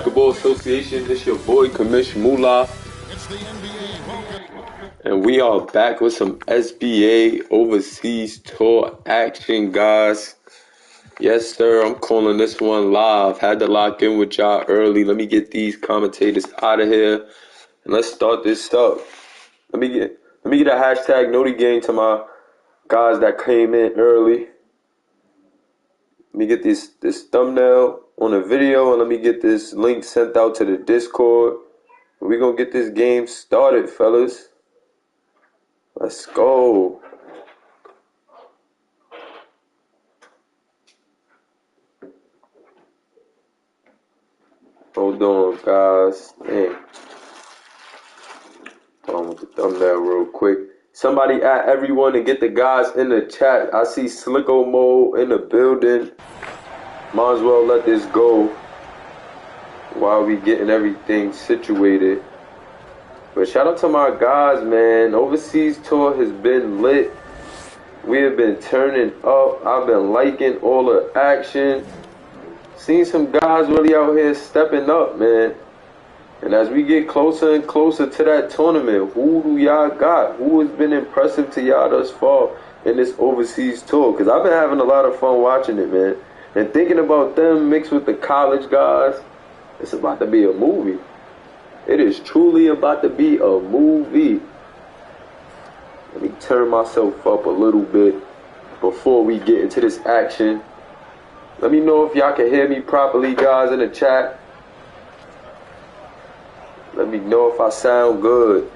Basketball Association. It's your boy, Commish Moolah. And we are back with some SBA Overseas Tour action, guys. Yes, sir, I'm calling this one live. Had to lock in with y'all early. Let me get these commentators out of here. And let's start this up. Let me get a hashtag Noti Gang to my guys that came in early. Let me get this thumbnail on the video, and let me get this link sent out to the Discord. We're going to get this game started, fellas. Let's go. Hold on, guys. Dang. Hold on with the thumbnail real quick. Somebody add everyone and get the guys in the chat. I see Slicko Mo in the building. Might as well let this go while we getting everything situated. But shout out to my guys, man. Overseas Tour has been lit. We have been turning up. I've been liking all the action. Seen some guys really out here stepping up, man. And as we get closer and closer to that tournament, who do y'all got? Who has been impressive to y'all thus far in this Overseas Tour? Because I've been having a lot of fun watching it, man. And thinking about them mixed with the college guys, it's about to be a movie. It is truly about to be a movie. Let me turn myself up a little bit before we get into this action. Let me know if y'all can hear me properly, guys, in the chat. Let me know if I sound good.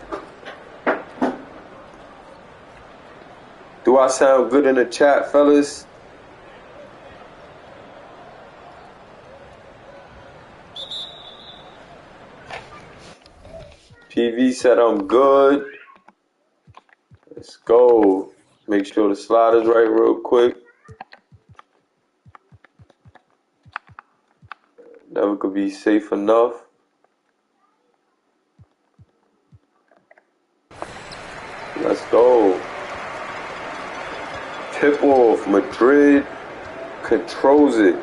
Do I sound good in the chat, fellas? PV said I'm good. Let's go. Make sure the slider's right real quick. Never could be safe enough. Let's go. Tip off. Madrid controls it.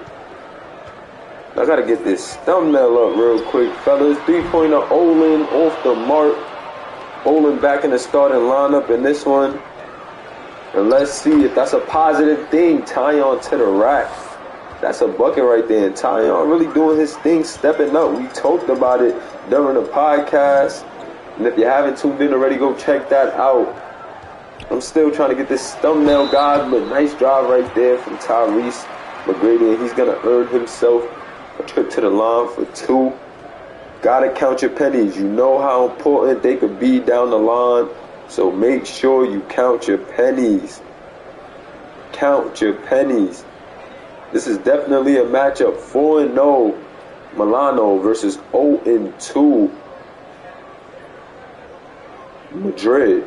I gotta get this thumbnail up real quick, fellas. 3-pointer Olin off the mark. Olin back in the starting lineup in this one. And let's see if that's a positive thing. Tyon to the rack. That's a bucket right there. And Tyon really doing his thing, stepping up. We talked about it during the podcast. And if you haven't tuned in already, go check that out. I'm still trying to get this thumbnail, guys, but nice drive right there from Tyrese McGrady. And he's going to earn himself a trip to the line for 2. Gotta count your pennies. You know how important they could be down the line. So make sure you count your pennies. Count your pennies. This is definitely a matchup. 4-0 Milano versus 0-2 Madrid.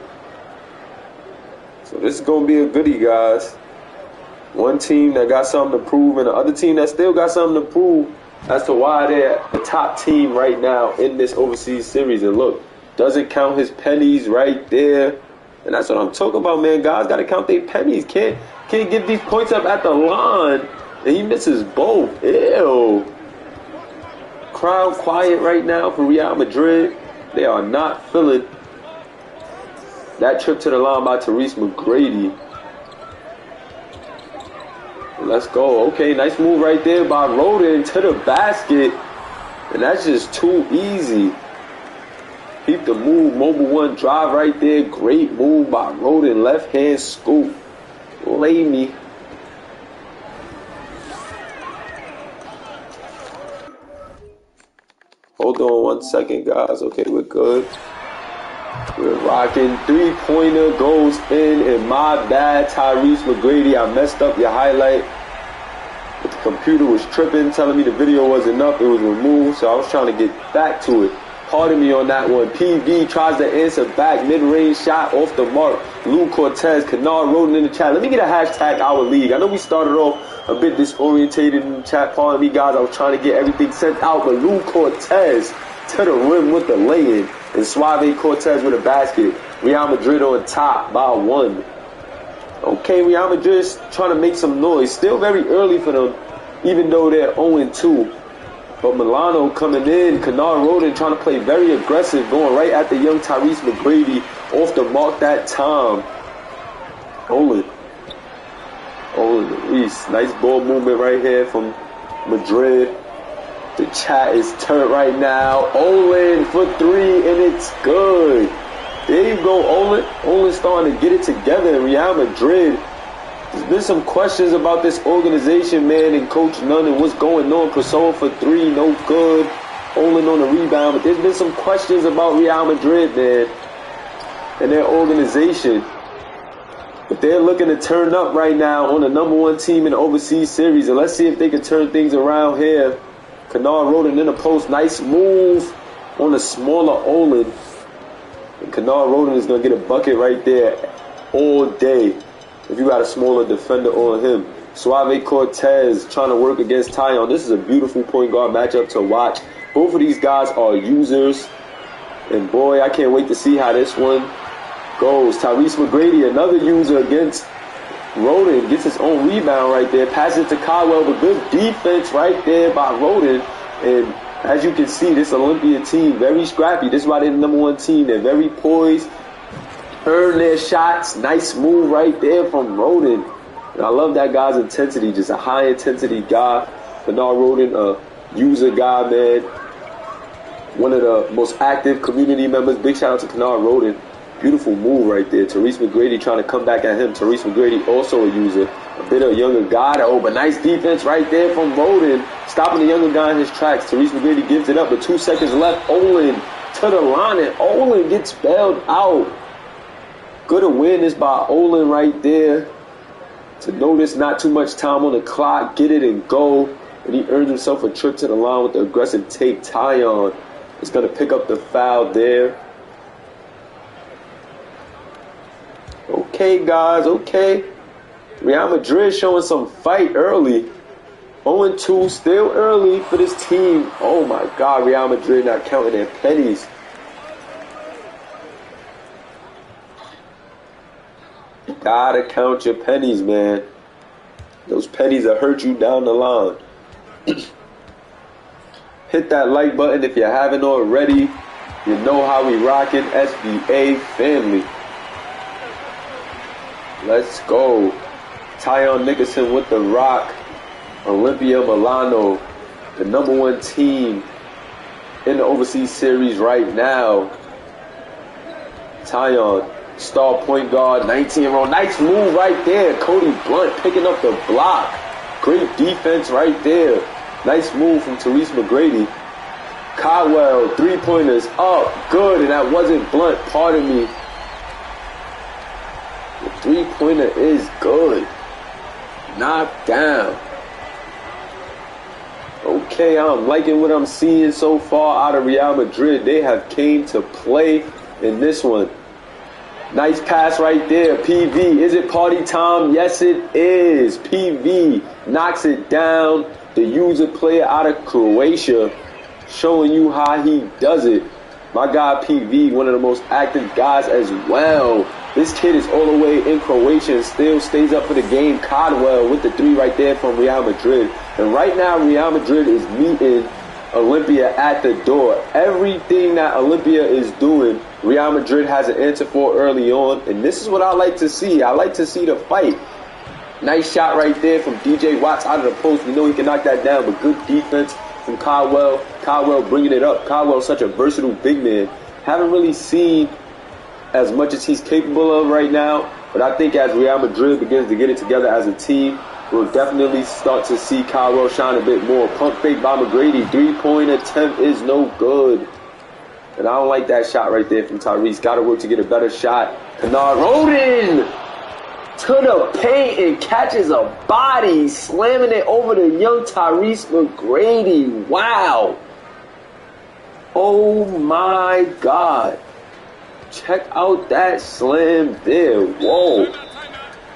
So this is going to be a goodie, guys. One team that got something to prove and the other team that still got something to prove as to why they're the top team right now in this overseas series. And look, doesn't count his pennies right there. And that's what I'm talking about, man. Guys got to count their pennies. Can't get these points up at the line. And he misses both. Ew. Crowd quiet right now for Real Madrid. They are not feeling that trip to the line by Tyrese McGrady. Let's go. Okay, nice move right there by Roden to the basket. And that's just too easy. Keep the move. Mobile one drive right there. Great move by Roden. Left hand scoop. Lay me. Hold on 1 second, guys. Okay, we're good. We're rocking. 3-pointer goes in, and my bad, Tyrese McGrady. I messed up your highlight. But the computer was tripping, telling me the video wasn't up. It was removed, so I was trying to get back to it. Pardon me on that one. PV tries to answer back. Mid-range shot off the mark. Lou Cortez, Kennard Roden in the chat. Let me get a hashtag Our League. I know we started off a bit disorientated in the chat. Pardon me, guys. I was trying to get everything sent out. But Lou Cortez to the rim with the lay-in. And Suave Cortez with a basket. Real Madrid on top by 1. Okay, Real Madrid trying to make some noise. Still very early for them, even though they're 0-2. But Milano coming in. Kennard Roden trying to play very aggressive, going right at the young Tyrese McGrady off the mark that time. Olin Reese. Nice ball movement right here from Madrid. The chat is turned right now. Olin for three, and it's good. There you go, Olin. Olin starting to get it together in Real Madrid. There's been some questions about this organization, man, and Coach Nunn and what's going on. Pessoa for three, no good. Olin on the rebound, but there's been some questions about Real Madrid, man, and their organization. But they're looking to turn up right now on the #1 team in the overseas series, and let's see if they can turn things around here. Kennard Roden in the post, nice move on the smaller Olin. And Kennard Roden is going to get a bucket right there all day if you got a smaller defender on him. Suave Cortez trying to work against Tyon. This is a beautiful point guard matchup to watch. Both of these guys are users. And boy, I can't wait to see how this one goes. Tyrese McGrady, another user against Roden, gets his own rebound right there. Passes it to Caldwell, but good defense right there by Roden. And as you can see, this Olimpia team, very scrappy. This is why they're the #1 team. They're very poised. Earn their shots. Nice move right there from Roden. And I love that guy's intensity. Just a high-intensity guy. Kennard Roden, a user guy, man. One of the most active community members. Big shout out to Kennard Roden. Beautiful move right there. Tyrese McGrady trying to come back at him. Tyrese McGrady also a user. A bit of a younger guy though, but nice defense right there from Roden. Stopping the younger guy in his tracks. Tyrese McGrady gives it up with 2 seconds left. Olin to the line, and Olin gets bailed out. Good awareness by Olin right there. To notice not too much time on the clock. Get it and go. And he earns himself a trip to the line with the aggressive take. Tyon is going to pick up the foul there. Okay, guys, okay. Real Madrid showing some fight early. 0-2, still early for this team. Oh, my God, Real Madrid not counting their pennies. Gotta count your pennies, man. Those pennies will hurt you down the line. Hit that like button if you haven't already. You know how we rockin', SBA family. Let's go. Tyon Nickerson with the rock. Olimpia Milano, the #1 team in the overseas series right now. Tyon, star point guard, 19-year-old. Nice move right there. Cody Blunt picking up the block. Great defense right there. Nice move from Tyrese McGrady. Caldwell, 3-pointers up. Good, and that wasn't Blunt. Pardon me. The 3-pointer is good. Knocked down. Okay, I'm liking what I'm seeing so far out of Real Madrid. They have came to play in this one. Nice pass right there. PV. Is it party time? Yes, it is. PV knocks it down. The user player out of Croatia, showing you how he does it. My guy PV, one of the most active guys as well. This kid is all the way in Croatia and still stays up for the game. Caldwell with the 3 right there from Real Madrid. And right now, Real Madrid is meeting Olimpia at the door. Everything that Olimpia is doing, Real Madrid has an answer for early on. And this is what I like to see. I like to see the fight. Nice shot right there from DJ Watts out of the post. We know he can knock that down, but good defense from Caldwell. Caldwell bringing it up. Caldwell's such a versatile big man. Haven't really seen as much as he's capable of right now, but I think as Real Madrid begins to get it together as a team, we'll definitely start to see Caldwell shine a bit more. Pump fake by McGrady. 3-point attempt is no good. And I don't like that shot right there from Tyrese. Got to work to get a better shot. Kennard Roden to the paint and catches a body, slamming it over the young Tyrese McGrady. Wow. Oh my God. Check out that slam there. Whoa.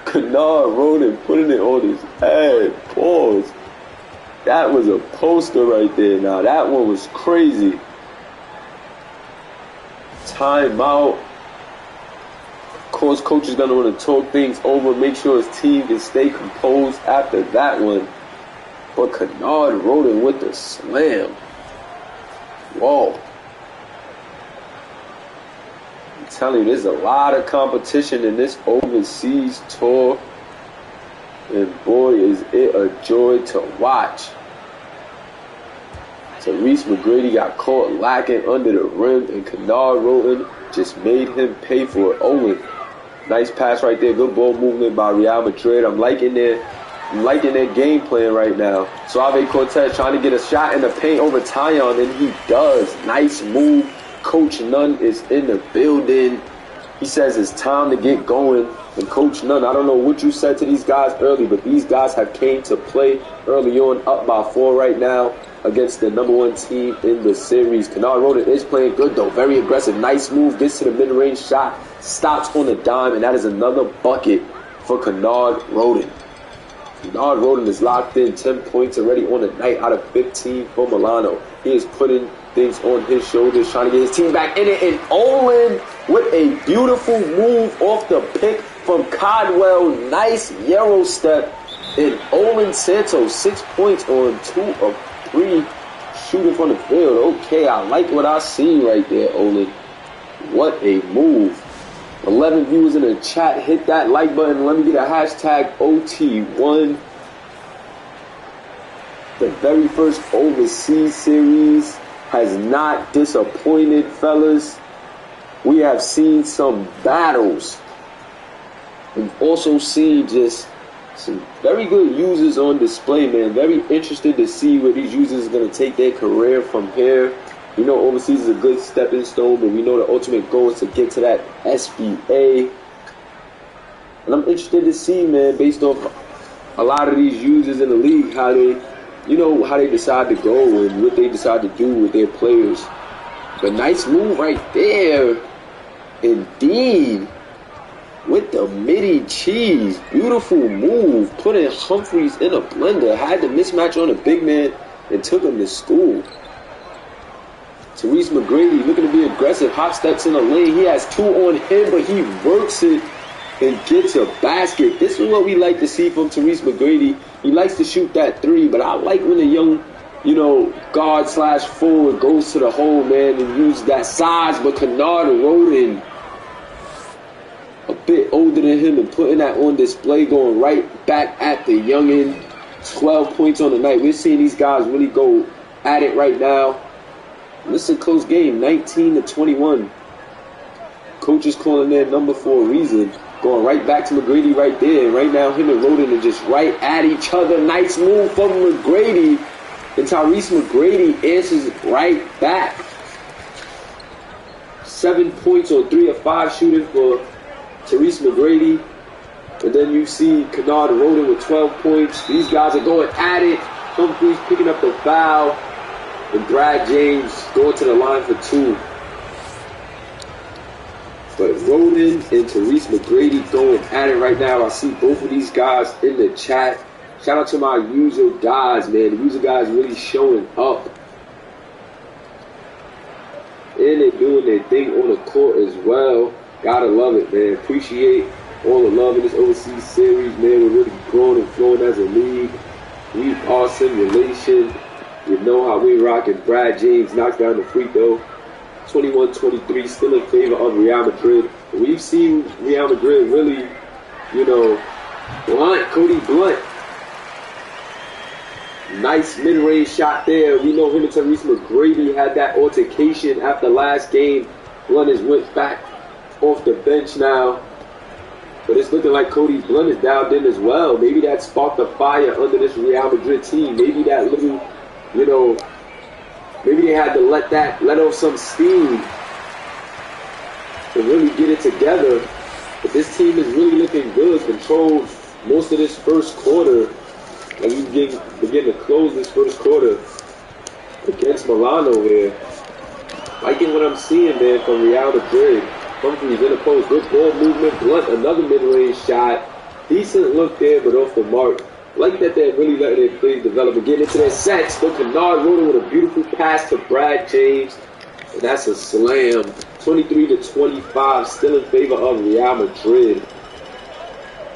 Kennard Roden putting it on his head. Pause. That was a poster right there. Now that one was crazy. Timeout. Of course, coach is going to want to talk things over, make sure his team can stay composed after that one. But Kennard Roden with the slam. Whoa. I'm telling you, there's a lot of competition in this overseas tour. And boy, is it a joy to watch. Therese McGrady got caught lacking under the rim, and Kennard Roden just made him pay for it. Owen, nice pass right there. Good ball movement by Real Madrid. I'm liking their game plan right now. Suave Cortez trying to get a shot in the paint over Tyon, and he does. Nice move. Coach Nunn is in the building. He says it's time to get going. And Coach Nunn, I don't know what you said to these guys early, but these guys have came to play early on, up by 4 right now against the #1 team in the series. Kennard Roden is playing good, though. Very aggressive. Nice move. Gets to the mid-range shot. Stops on a dime, and that is another bucket for Kennard Roden. Kennard Roden is locked in. 10 points already on the night out of 15 for Milano. He is putting things on his shoulders, trying to get his team back in it. And Olin with a beautiful move off the pick from Codwell. Nice Euro step. And Olin Santos, 6 points on 2 of 3 shooting from the field. Okay, I like what I see right there, Olin. What a move. 11 viewers in the chat. Hit that like button. Let me get a hashtag OT1. The very first overseas series has not disappointed, fellas. We have seen some battles. We've also seen just some very good users on display, man. Very interested to see where these users are going to take their career from here. You know, overseas is a good stepping stone, but we know the ultimate goal is to get to that SBA. And I'm interested to see, man, based off a lot of these users in the league, how they decide to go and what they decide to do with their players. But nice move right there. Indeed. With the midi cheese. Beautiful move. Putting Humphreys in a blender. Had the mismatch on a big man and took him to school. Therese McGrady looking to be aggressive. Hop steps in the lane. He has 2 on him, but he works it and gets a basket. This is what we like to see from Therese McGrady. He likes to shoot that 3, but I like when a young, guard / forward goes to the hole, man, and uses that size. But Kennard Roden, a bit older than him, and putting that on display, going right back at the youngin. 12 points on the night. We're seeing these guys really go at it right now. This is a close game, 19-21. Coach is calling their number for a reason. Going right back to McGrady right there. And right now, him and Roden are just right at each other. Nice move from McGrady. And Tyrese McGrady answers right back. 7 points on 3 of 5 shooting for Tyrese McGrady. And then you see Kennard Roden with 12 points. These guys are going at it. Humphreys picking up the foul. And Brad James going to the line for 2. But Roden and Therese McGrady going at it right now. I see both of these guys in the chat. Shout out to my user guys, man. The user guys really showing up. And they're doing their thing on the court as well. Gotta love it, man. Appreciate all the love in this overseas series, man. We're really growing and flowing as a league. We are simulation. You know how we rocking. Brad James knocks down the free throw. 21-23, still in favor of Real Madrid. We've seen Real Madrid really, Cody Blunt. Nice mid-range shot there. We know him and Therese McGrady had that altercation after last game. Blunt has went back off the bench now. But it's looking like Cody Blunt is dialed in as well. Maybe that sparked a fire under this Real Madrid team. Maybe that little, maybe they had to let off some steam to really get it together. But this team is really looking good. Controlled most of this first quarter. And we begin to close this first quarter against Milano here. Liking what I'm seeing, man, from Real Madrid. Humphreys in the post. Good ball movement. Blunt, another mid-range shot. Decent look there, but off the mark. Like that they're really letting their plays develop and get into their sets. But Kennard Roden with a beautiful pass to Brad James. And that's a slam. 23-25, still in favor of Real Madrid.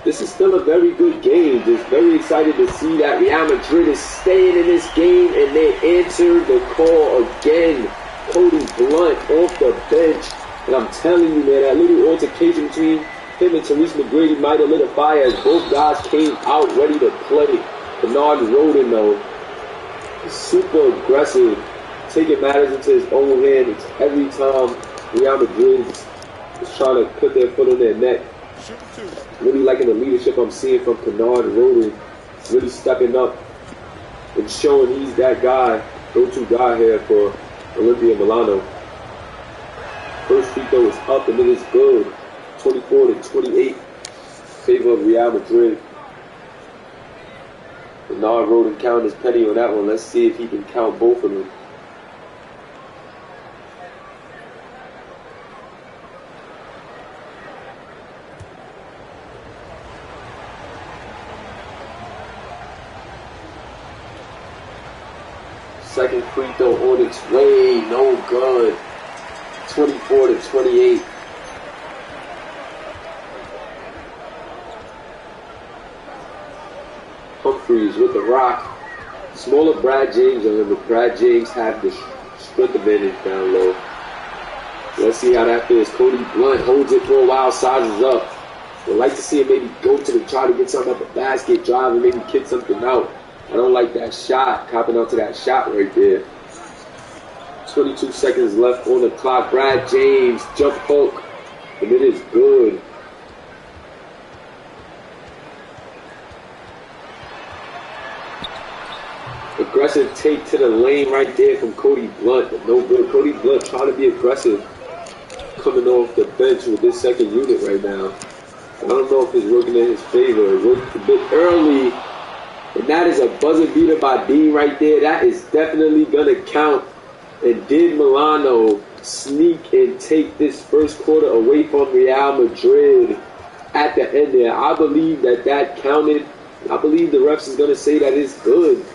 This is still a very good game. Just very excited to see that Real Madrid is staying in this game, and they answered the call again. Cody Blunt off the bench. And I'm telling you, man, that little altercation between him and Therese McGrady might have lit a fire as both guys came out ready to play. Bernard Rodin, though, is super aggressive, taking matters into his own hands every time Real Madrid is trying to put their foot on their neck. Really liking the leadership I'm seeing from Bernard Rodin, really stepping up and showing he's that guy, go-to guy here for Olimpia Milano. First free throw is up and it is good. 24-28, favor of Real Madrid. Bernard Rodin counted his penny on that one. Let's see if he can count both of them. Second free throw on its way, no good. 24-28. Humphreys with the rock. Smaller Brad James on him, but Brad James had the strength advantage down low. Let's see how that feels. Cody Blunt holds it for a while, sizes up. Would like to see him maybe go to the try to get something up the basket, drive and maybe kick something out. I don't like that shot, copping onto that shot right there. 22 seconds left on the clock. Brad James, jump hook, and it is good. Aggressive take to the lane right there from Cody Blunt, but no good. Cody Blunt trying to be aggressive, coming off the bench with this second unit right now. I don't know if it's working in his favor. It worked a bit early. And that is a buzzer beater by Dean right there. That is definitely going to count. And did Milano sneak and take this first quarter away from Real Madrid at the end there? I believe that counted. I believe the refs is going to say that it's good.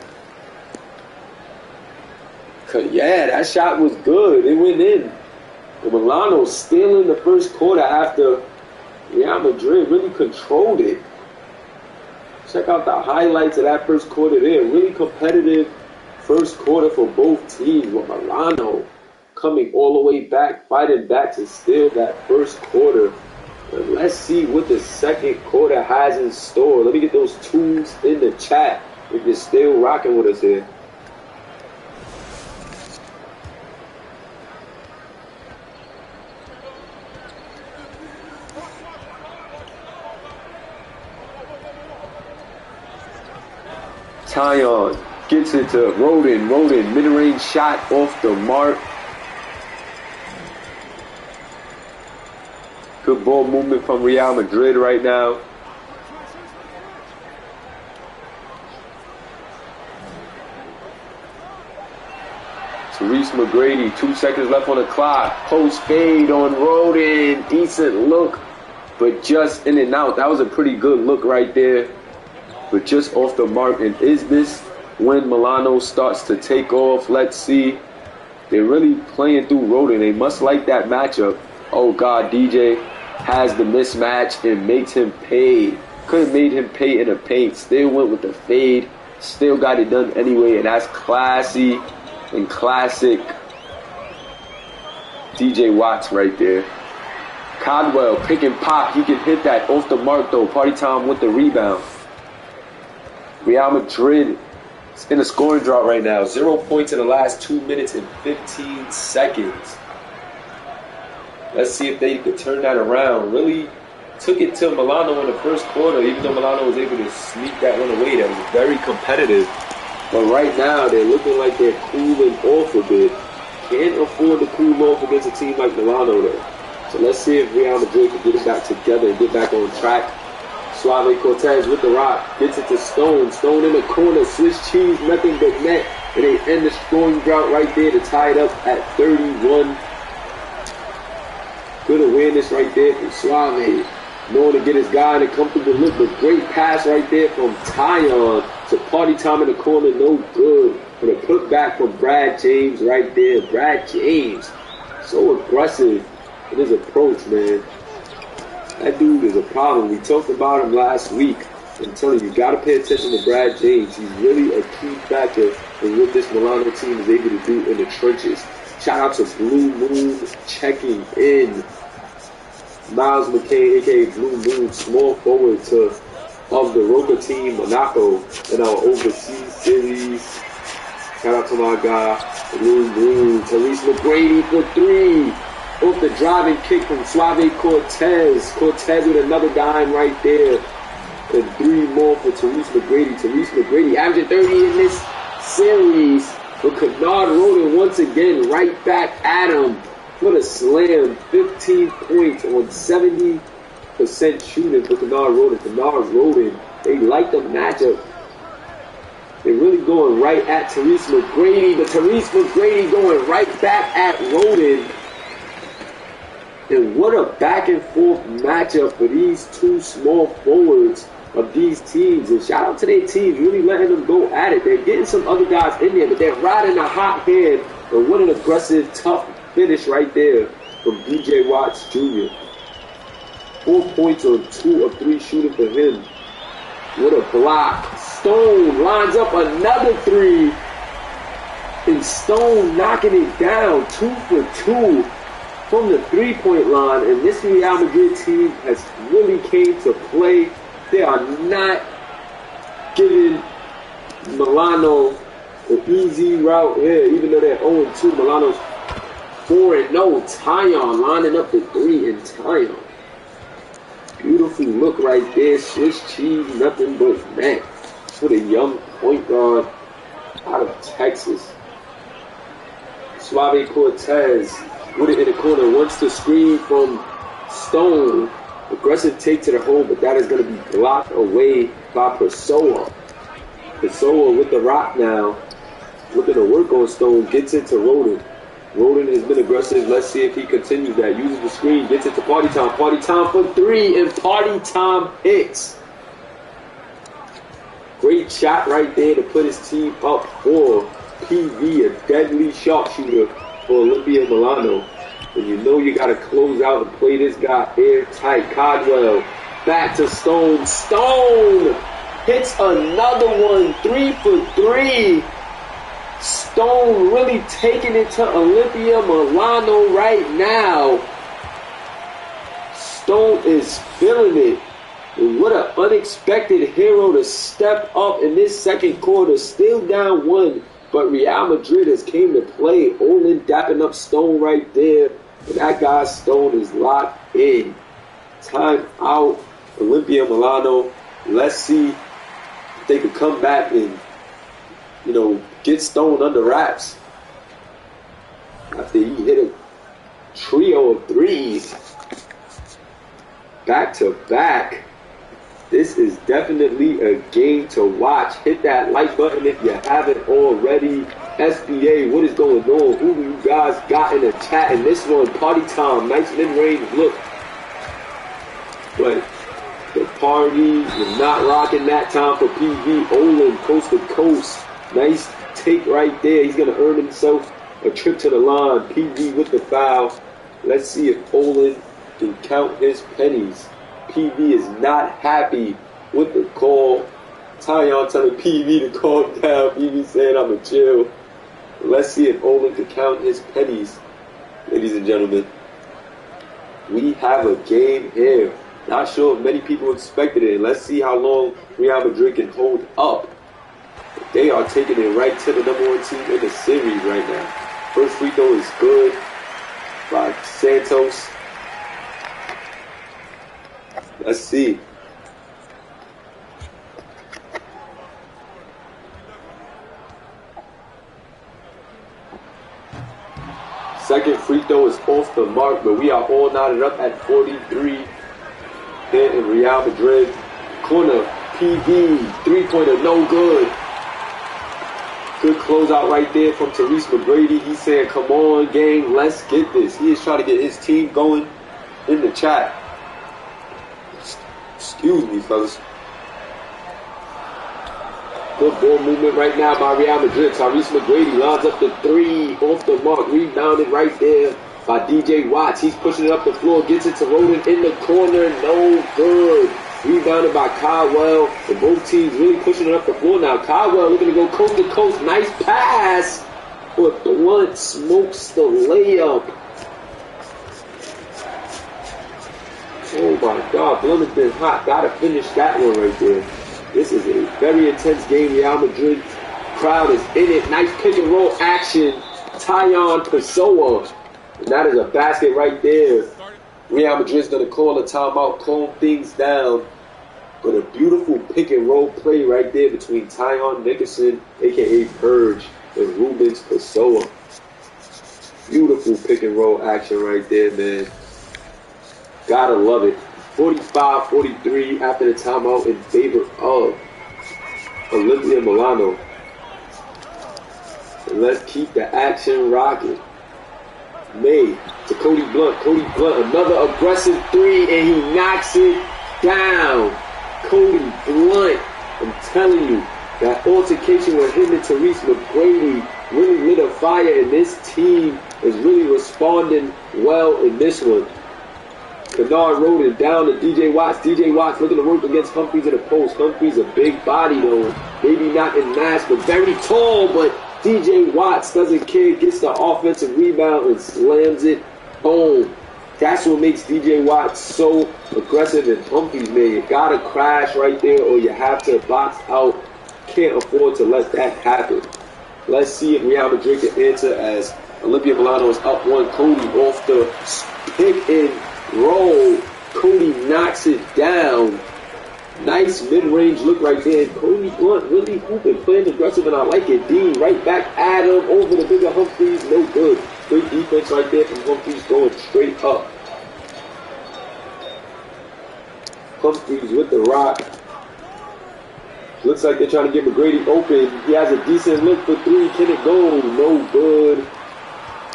Yeah, that shot was good. It went in. And Milano still in the first quarter after Real Madrid really controlled it. Check out the highlights of that first quarter there. Really competitive first quarter for both teams, with Milano coming all the way back, fighting back to steal that first quarter. But let's see what the second quarter has in store. Let me get those twos in the chat if you're still rocking with us here. Tyon gets it to Rodin. Rodin, mid-range shot off the mark. Good ball movement from Real Madrid right now. Therese McGrady, 2 seconds left on the clock. Post fade on Rodin. Decent look, but just in and out. That was a pretty good look right there, but just off the mark. And is this when Milano starts to take off? Let's see. They're really playing through Rodin. They must like that matchup. Oh God, DJ has the mismatch and makes him pay. Could have made him pay in the paint. Still went with the fade. Still got it done anyway, and that's classy and classic DJ Watts right there. Caldwell, pick and pop. He can hit that off the mark though. Party time with the rebound. Real Madrid is in a scoring drought right now. 0 points in the last 2 minutes and 15 seconds. Let's see if they could turn that around. Really took it to Milano in the first quarter, even though Milano was able to sneak that one away. That was very competitive. But right now, they're looking like they're cooling off a bit. Can't afford to cool off against a team like Milano, though. So let's see if Real Madrid can get it back together and get back on track. Suave Cortez with the rock. Gets it to Stone. Stone in the corner. Swiss cheese, nothing but net. And they end the scoring drought right there to tie it up at 31. Good awareness right there from Suave. Knowing to get his guy in a comfortable look. But great pass right there from Tyon. So party time in the corner, no good. But a putback from Brad James right there. Brad James, so aggressive in his approach, man. That dude is a problem. We talked about him last week. I'm telling you, you got to pay attention to Brad James. He's really a key factor in what this Milano team is able to do in the trenches. Shout out to Blue Moon checking in. Miles McCain, a.k.a. Blue Moon, small forward of the Roca team, Monaco, in our overseas series. Shout out to my guy, Blue Moon. Therese McGrady for 3. Off the driving kick from Suave Cortez. Cortez with another dime right there. And 3 more for Therese McGrady. Therese McGrady averaging 30 in this series. But Kennard Roden once again right back at him. What a slam. 15 points on 70% shooting for Kennard Roden. Kennard Roden, they like the matchup. They're really going right at Therese McGrady. But Therese McGrady going right back at Roden. And what a back and forth matchup for these two small forwards of these teams. And shout out to their teams, really letting them go at it. They're getting some other guys in there, but they're riding a hot hand. And what an aggressive, tough finish right there from DJ Watts Jr. 4 points on 2 of 3 shooting for him. What a block. Stone lines up another 3. And Stone knocking it down. 2 for 2 from the 3-point line. And this Real Madrid team has really came to play. They are not giving Milano an easy route here, even though they're 0-2. Milano's 4-0. Tyon lining up the 3 and Tyon. Beautiful look right there. Swiss cheese, nothing but net. For the young point guard out of Texas. Suave Cortez with it in the corner. Wants to screen from Stone. Aggressive take to the hole, but that is going to be blocked away by Pessoa. Pessoa with the rock now. Looking to work on Stone. Gets into Roden. Roden has been aggressive. Let's see if he continues that. Uses the screen. Gets it to Party Time. Party Time for 3. And Party Time hits. Great shot right there to put his team up for PV. A deadly sharpshooter for Olimpia Milano. And you know you got to close out and play this guy airtight. Codwell back to Stone. Stone hits another one. 3 for 3. Stone really taking it to Olimpia Milano right now. Stone is feeling it. And what an unexpected hero to step up in this second quarter. Still down 1, but Real Madrid has came to play. Olin dapping up Stone right there. And that guy Stone is locked in. Time out. Olimpia Milano. Let's see if they can come back and, get Stone under wraps. After he hit a trio of 3s. Back to back. This is definitely a game to watch. Hit that like button if you haven't already. SBA, what is going on? Who do you guys got in the chat? And this one, Party Time. Nice mid-range look. But the party is not rocking that time for PV. Olin, coast to coast. Nice take right there. He's going to earn himself a trip to the line. PV with the foul. Let's see if Olin can count his pennies. PV is not happy with the call. Tyon telling PV to calm down. PV saying I'm a chill. Let's see if Olin can count his pennies. Ladies and gentlemen, we have a game here. Not sure if many people expected it. Let's see how long Real Madrid can hold up. They are taking it right to the number 1 team in the series right now. First free throw is good by Santos. Let's see. Second free throw is off the mark, but we are all knotted up at 43 here in Real Madrid. Corner, PV, 3-pointer, no good. Good closeout right there from Therese McGrady. He's saying, come on, gang, let's get this. He is trying to get his team going in the chat. Excuse me, fellas. Good ball movement right now by Real Madrid. Therese McGrady lines up the 3 off the mark. Rebounded right there by DJ Watts. He's pushing it up the floor, gets it to Roden in the corner, no good. Rebounded by Caldwell, and both teams really pushing it up the floor now. Caldwell looking to go coast to coast, nice pass, but Blunt smokes the layup. Oh my God, Blunt has been hot. Gotta finish that one right there. This is a very intense game. Real Madrid crowd is in it. Nice pick and roll action. Tyon Pessoa. And that is a basket right there. Real Madrid's going to call a timeout, calm things down. But a beautiful pick and roll play right there between Tyon Nickerson, a.k.a. Purge, and Rubens Pessoa. Beautiful pick and roll action right there, man. Gotta love it. 45-43 after the timeout in favor of Olimpia Milano. And let's keep the action rocking. May to Cody Blunt. Cody Blunt, another aggressive three, and he knocks it down. Cody Blunt, I'm telling you, that altercation with him and Therese McGrady really lit a fire, and this team is really responding well in this one. Kennard Roden down to DJ Watts. DJ Watts looking to work against Humphries in the post. Humphries a big body though. Maybe not in mass, but very tall. But DJ Watts doesn't care. Gets the offensive rebound and slams it home. That's what makes DJ Watts so aggressive. And Humphries, man, you gotta crash right there or you have to box out. Can't afford to let that happen. Let's see if Real Madrid can answer as Olimpia Milano is up one. Cody off the pick and roll. Cody knocks it down. Nice mid-range look right there. Cody Blunt really hooping, playing aggressive, and I like it. D right back at him over the bigger Humphries. No good. Great defense right there from Humphries going straight up. Humphries with the rock. Looks like they're trying to get McGrady open. He has a decent look for three. Can it go? No good.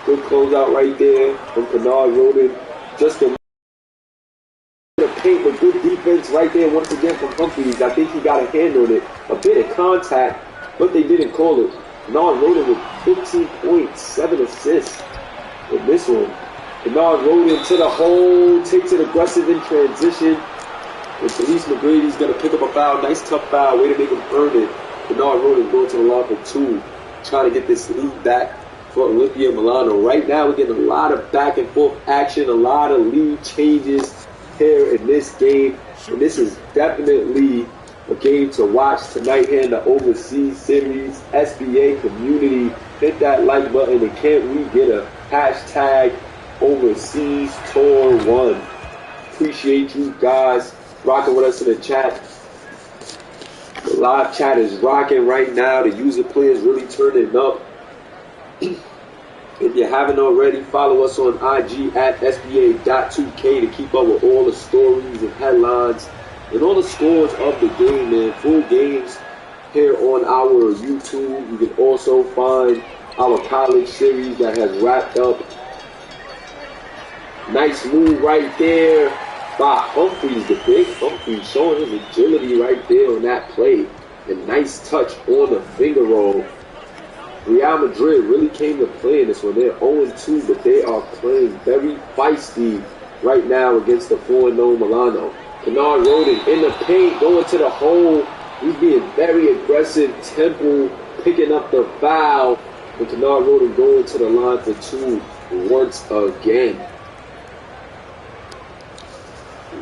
Good closeout right there from Kennard Roden. Just a paint, but good defense right there once again from Humphries. I think he got a hand on it. A bit of contact, but they didn't call it. Kennard Roden with 15 points, 7 assists in this one. Kennard Roden to the hole, takes it aggressive in transition. And Therese McGrady's going to pick up a foul. Nice tough foul, way to make him earn it. Kennard Roden going to the line for two, trying to get this lead back for Olimpia Milano. Right now we're getting a lot of back and forth action, a lot of lead changes here in this game, and this is definitely a game to watch tonight here in the Overseas Series SBA community. Hit that like button, and can't we get a hashtag Overseas Tour 1. Appreciate you guys rocking with us in the chat. The live chat is rocking right now. The user play is really turning up. If you haven't already, follow us on IG at SBA2K to keep up with all the stories and headlines and all the scores of the game, man. Full games here on our YouTube. You can also find our college series that has wrapped up. Nice move right there by Humphries, the big Humphries, showing his agility right there on that play. And nice touch on the finger roll. Real Madrid really came to play in this one. They're 0-2, but they are playing very feisty right now against the 4-0 Milano. Kennard Roden in the paint, going to the hole. He's being very aggressive. Temple picking up the foul. And Kennard Roden going to the line for two once again.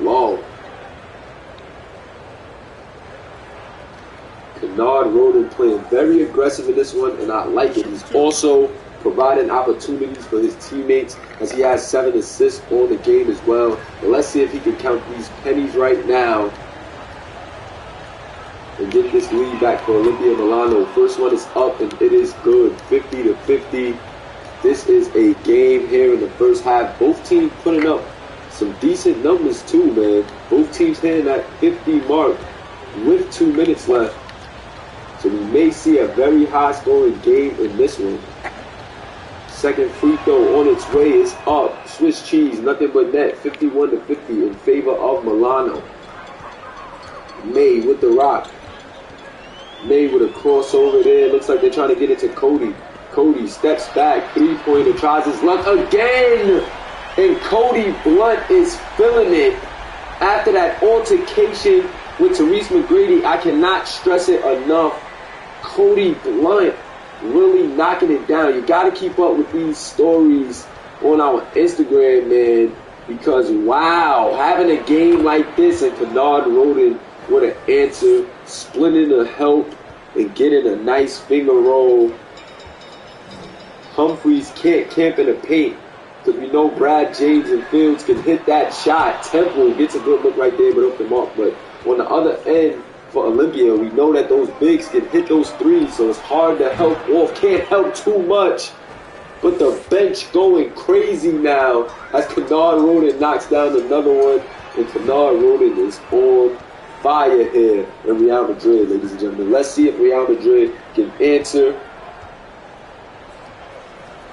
Long. Kennard Roden playing very aggressive in this one, and I like it. He's also providing opportunities for his teammates as he has 7 assists on the game as well. But let's see if he can count these pennies right now and get this lead back for Olimpia Milano. First one is up, and it is good, 50-50. This is a game here in the first half. Both teams putting up some decent numbers too, man. Both teams hitting that 50 mark with 2 minutes left. So we may see a very high-scoring game in this one. Second free throw on its way is up. Swiss cheese, nothing but net, 51-50 in favor of Milano. May with the rock. May with a crossover there. Looks like they're trying to get it to Cody. Cody steps back, three-pointer, tries his luck again. And Cody Blunt is feeling it after that altercation with Therese McGrady. I cannot stress it enough. Cody Blunt really knocking it down. You got to keep up with these stories on our Instagram, man, because wow, having a game like this and Kennard Roden with an answer, splitting the help and getting a nice finger roll. Humphreys can't camp in the paint because we know Brad James and Fields can hit that shot. Temple gets a good look right there, but off the mark. But on the other end for Olimpia, we know that those bigs can hit those threes, so it's hard to help off. Can't help too much. But the bench going crazy now as Kennard Roden knocks down another one. And Kennard Roden is on fire here in Real Madrid, ladies and gentlemen. Let's see if Real Madrid can answer.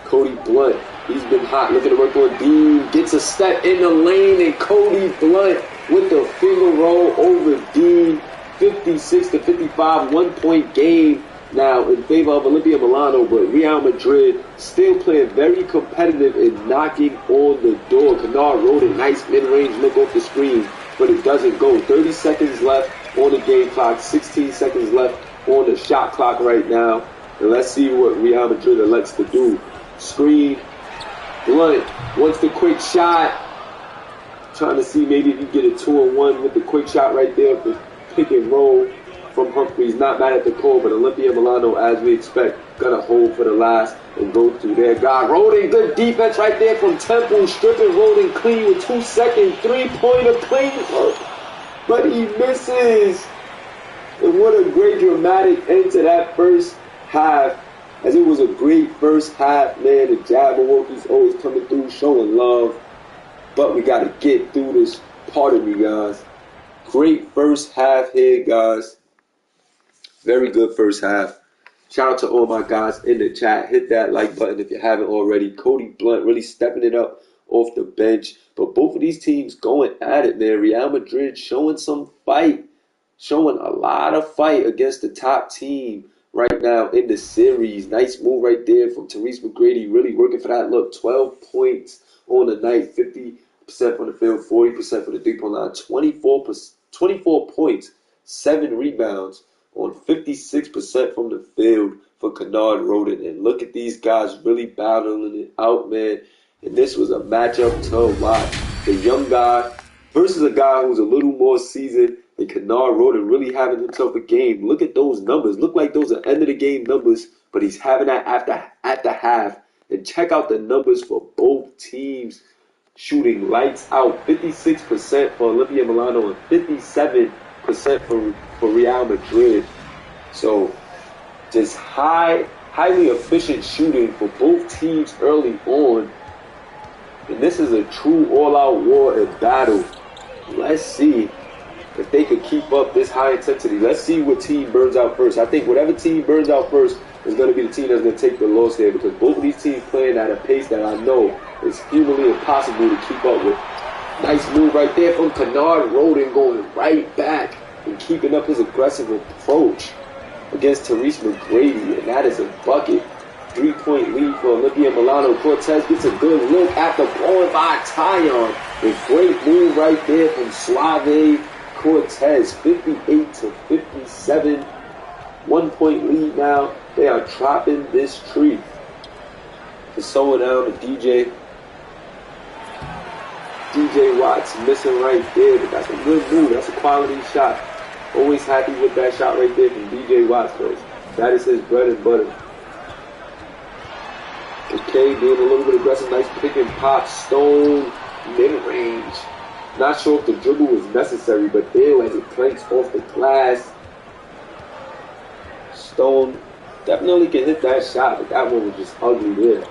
Cody Blunt, he's been hot. Looking to work on Dean. Gets a step in the lane, and Cody Blunt with the finger roll over Dean. 56-55, 1 point game now in favor of Olimpia Milano, but Real Madrid still playing very competitive and knocking on the door. Kennard Roden, nice mid-range look off the screen, but it doesn't go. 30 seconds left on the game clock, 16 seconds left on the shot clock right now. And let's see what Real Madrid elects to do. Screen. Blunt wants the quick shot. Trying to see maybe if you get a 2-on-1 with the quick shot right there. The pick and roll from Humphreys. Not bad at the call, but Olimpia Milano, as we expect, gonna hold for the last and go through their guy. Roden, good defense right there from Temple. Stripping Roden clean with 2 seconds. Three-pointer clean. But he misses. And what a great dramatic end to that first half. As it was a great first half, man. The Jabberwockies always coming through, showing love. But we got to get through this part of you guys. Great first half here, guys. Very good first half. Shout out to all my guys in the chat. Hit that like button if you haven't already. Cody Blunt really stepping it up off the bench. But both of these teams going at it, man. Real Madrid showing some fight. Showing a lot of fight against the top team right now in the series. Nice move right there from Therese McGrady. Really working for that look. 12 points on the night. 50% from the field. 40% from the three-point line. 24 points. 7 rebounds on 56% from the field for Kennard Roden. And look at these guys really battling it out, man. And this was a matchup to watch. The young guy versus a guy who's a little more seasoned. And Kennard Roden really having himself a game. Look at those numbers. Look like those are end of the game numbers, but he's having that at the half. And check out the numbers for both teams. Shooting lights out. 56% for Olimpia Milano and 57% for Real Madrid. So just highly efficient shooting for both teams early on. And this is a true all-out war and battle. Let's see if they could keep up this high intensity. Let's see what team burns out first. I think whatever team burns out first is going to be the team that's going to take the loss here, because both of these teams playing at a pace that I know is humanly impossible to keep up with. Nice move right there from Kennard Roden, going right back and keeping up his aggressive approach against Therese McGrady, and that is a bucket. 3-point lead for Olimpia Milano. Cortez gets a good look at the ball by Tyon. A great move right there from Slave Cortez. 58-57. 1 point lead now. They are dropping this tree. Someone down to DJ Watts missing right there, but that's a good move. That's a quality shot. Always happy with that shot right there from DJ Watts, because that is his bread and butter. Okay, being a little bit aggressive. Nice pick and pop. Stone, mid-range. Not sure if the dribble was necessary, but ew, as it planks off the glass. Stone definitely can hit that shot, but that one was just ugly there.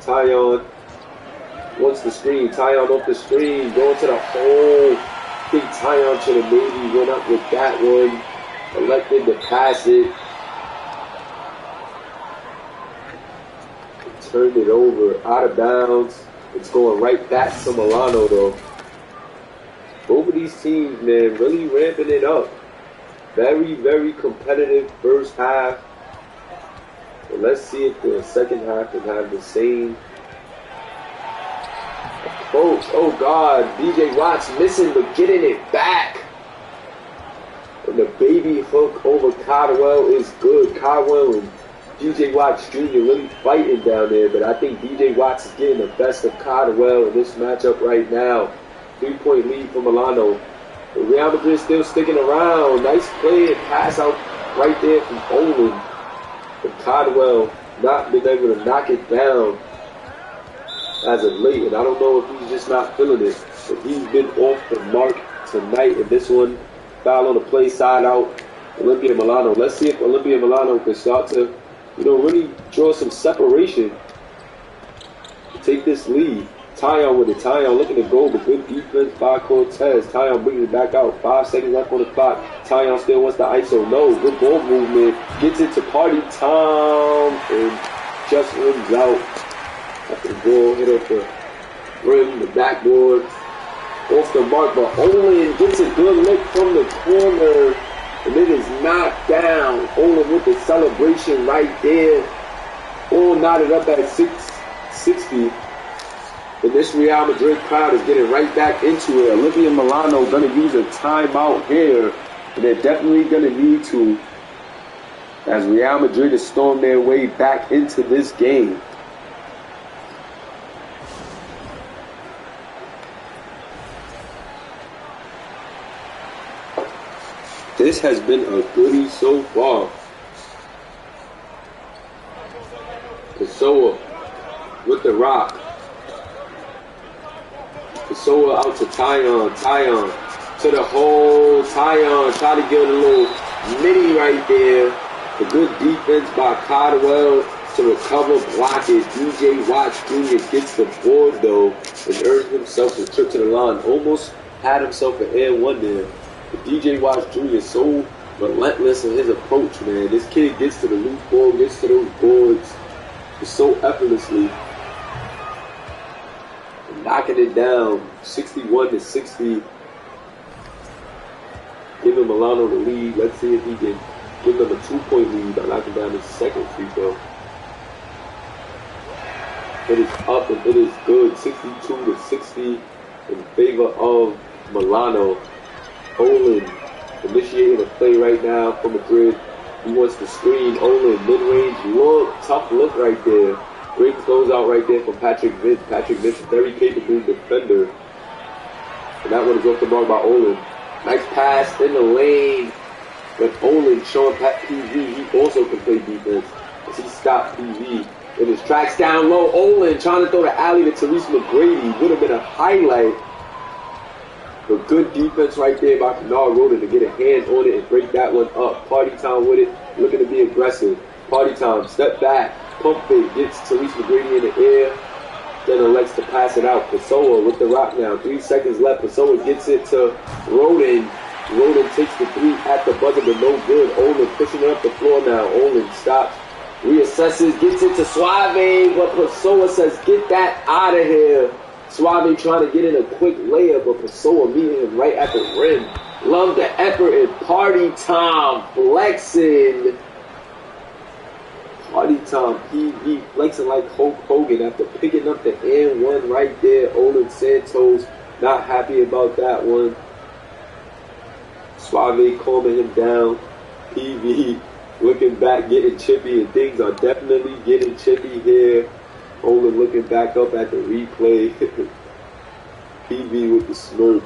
Tyon wants the screen. Tyon off the screen. Going to the hole. I think Tyon should have maybe went up with that one. Elected to pass it. Turned it over. Out of bounds. It's going right back to Milano, though. Both of these teams, man, really ramping it up. Very, very competitive first half. But let's see if the second half can have the same approach. Oh God, DJ Watts missing but getting it back. And the baby hook over Caldwell is good. Caldwell and DJ Watts Jr. really fighting down there, but I think DJ Watts is getting the best of Caldwell in this matchup right now. 3-point lead for Milano. But Real Madrid still sticking around. Nice play and pass out right there from Olin. But Caldwell not been able to knock it down as of late, and I don't know if he's just not feeling it, but he's been off the mark tonight. And this one, foul on the play, side out, Olimpia Milano. Let's see if Olimpia Milano can start to, really draw some separation to take this lead. Tyon with it. Tyon looking to go, but good defense by Cortez. Tyon bringing it back out. 5 seconds left on the clock. Tyon still wants the ISO. No, good ball movement. Gets it to Party Time and just rims out. After the ball hit up the rim, the backboard. Off the mark, but Olin gets a good look from the corner. And it is knocked down. Olin with the celebration right there. All knotted up at 660. And this Real Madrid crowd is getting right back into it. Olimpia Milano going to use a timeout here. And they're definitely going to need to, as Real Madrid is storming their way back into this game. This has been a goodie so far. Pessoa with the rock. Pessoa out to Tyon. Tyon to the hole. Tyon try to get a little mini right there. A good defense by Caldwell to recover, block it. DJ Watts Jr. gets the board though and earns himself a trip to the line. Almost had himself an and one there. But DJ Watts Jr. is so relentless in his approach, man. This kid gets to the loose ball, gets to those boards so effortlessly. And knocking it down, 61-60. Giving Milano the lead. Let's see if he can give them a 2-point lead by knocking down his second free throw. It is up and it is good, 62-60 in favor of Milano. Olin initiating a play right now for Madrid. He wants to screen. Olin, mid-range look, tough look right there. Great closeout right there from Patrick Vince. Patrick Vince, very capable defender. And that one is off the mark by Olin. Nice pass in the lane. But Olin showing PV, he also can play defense as he stopped PV. And his tracks down low. Olin trying to throw the alley to Therese McGrady. Would have been a highlight. But good defense right there by Kennard Roden to get a hand on it and break that one up. Party Time with it, looking to be aggressive. Party Time, step back, pump fake, gets Therese McGrady in the air, then elects to pass it out. Pessoa with the rock now, 3 seconds left. Pessoa gets it to Roden. Roden takes the 3 at the buzzer, but no good. Olin pushing it up the floor now. Olin stops, reassesses, gets it to Suave, but Pessoa says, get that out of here. Suave trying to get in a quick layup, but Pessoa meeting him right at the rim. Love the effort and Party Time flexing. Party Time PV flexing like Hulk Hogan after picking up the and one right there. Olin Santos not happy about that one. Suave calming him down. PV looking back, getting chippy, and things are definitely getting chippy here. Olin looking back up at the replay. PV with the smirk.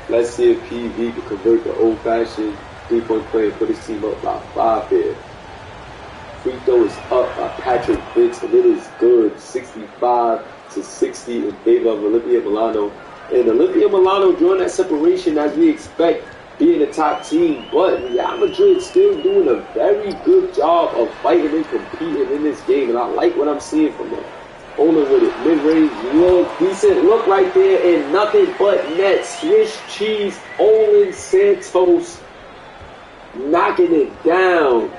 Let's see if PV can convert the old-fashioned 3-point play and put his team up by 5 here. Free throw is up by Patrick Vince, and it is good. 65-60 in favor of Olimpia Milano. And Olimpia Milano drawing that separation as we expect, being a top team, but Real Madrid still doing a very good job of fighting and competing in this game, and I like what I'm seeing from them. Olin with it, mid-range look, decent look right there, and nothing but net. Swiss cheese, Olin Santos knocking it down.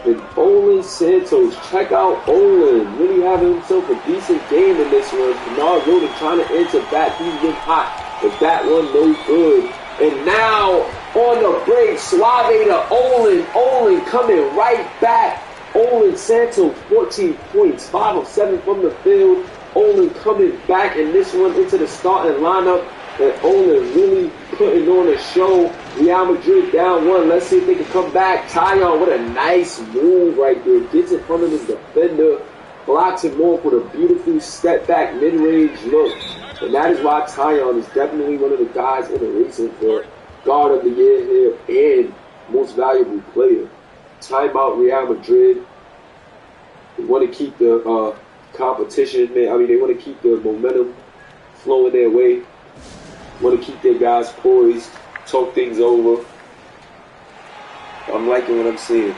And Olin Santos, check out Olin, really having himself a decent game in this one. Kennard Roden trying to answer back, he's been hot, but that one no good. And now, on the break, Suave to Olin. Olin coming right back. Olin Santos, 14 points, 5 of 7 from the field. Olin coming back in this one into the starting lineup. And Olin really putting on a show. Real Madrid down 1. Let's see if they can come back. Tyon, what a nice move right there. Gets in front of his defender. Blocks him off with a beautiful step back mid-range look. And that is why Tyon is definitely one of the guys in the racing for guard of the year here and most valuable player. Timeout Real Madrid. They want to keep the competition, man. I mean, they want to keep the momentum flowing their way. Want to keep their guys poised, talk things over. I'm liking what I'm seeing.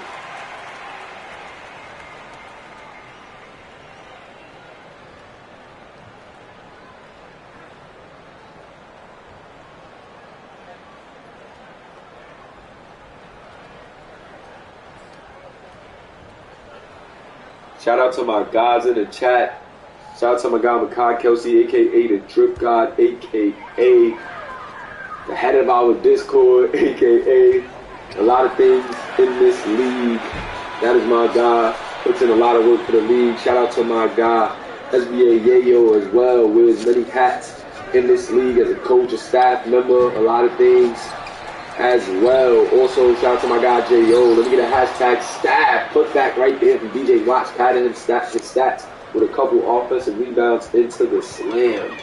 Shout out to my guys in the chat. Shout out to my guy Makai Kelsey, a.k.a. the Drip God, a.k.a. the head of our Discord, a.k.a. a lot of things in this league. That is my guy. Puts in a lot of work for the league. Shout out to my guy, SBA Yayo as well. Wears many hats in this league as a coach, a staff member, a lot of things as well. Also, shout out to my guy J.O. Let me get a hashtag staff. Put back right there from DJ Watts, padding his stats with a couple offensive rebounds into the slam.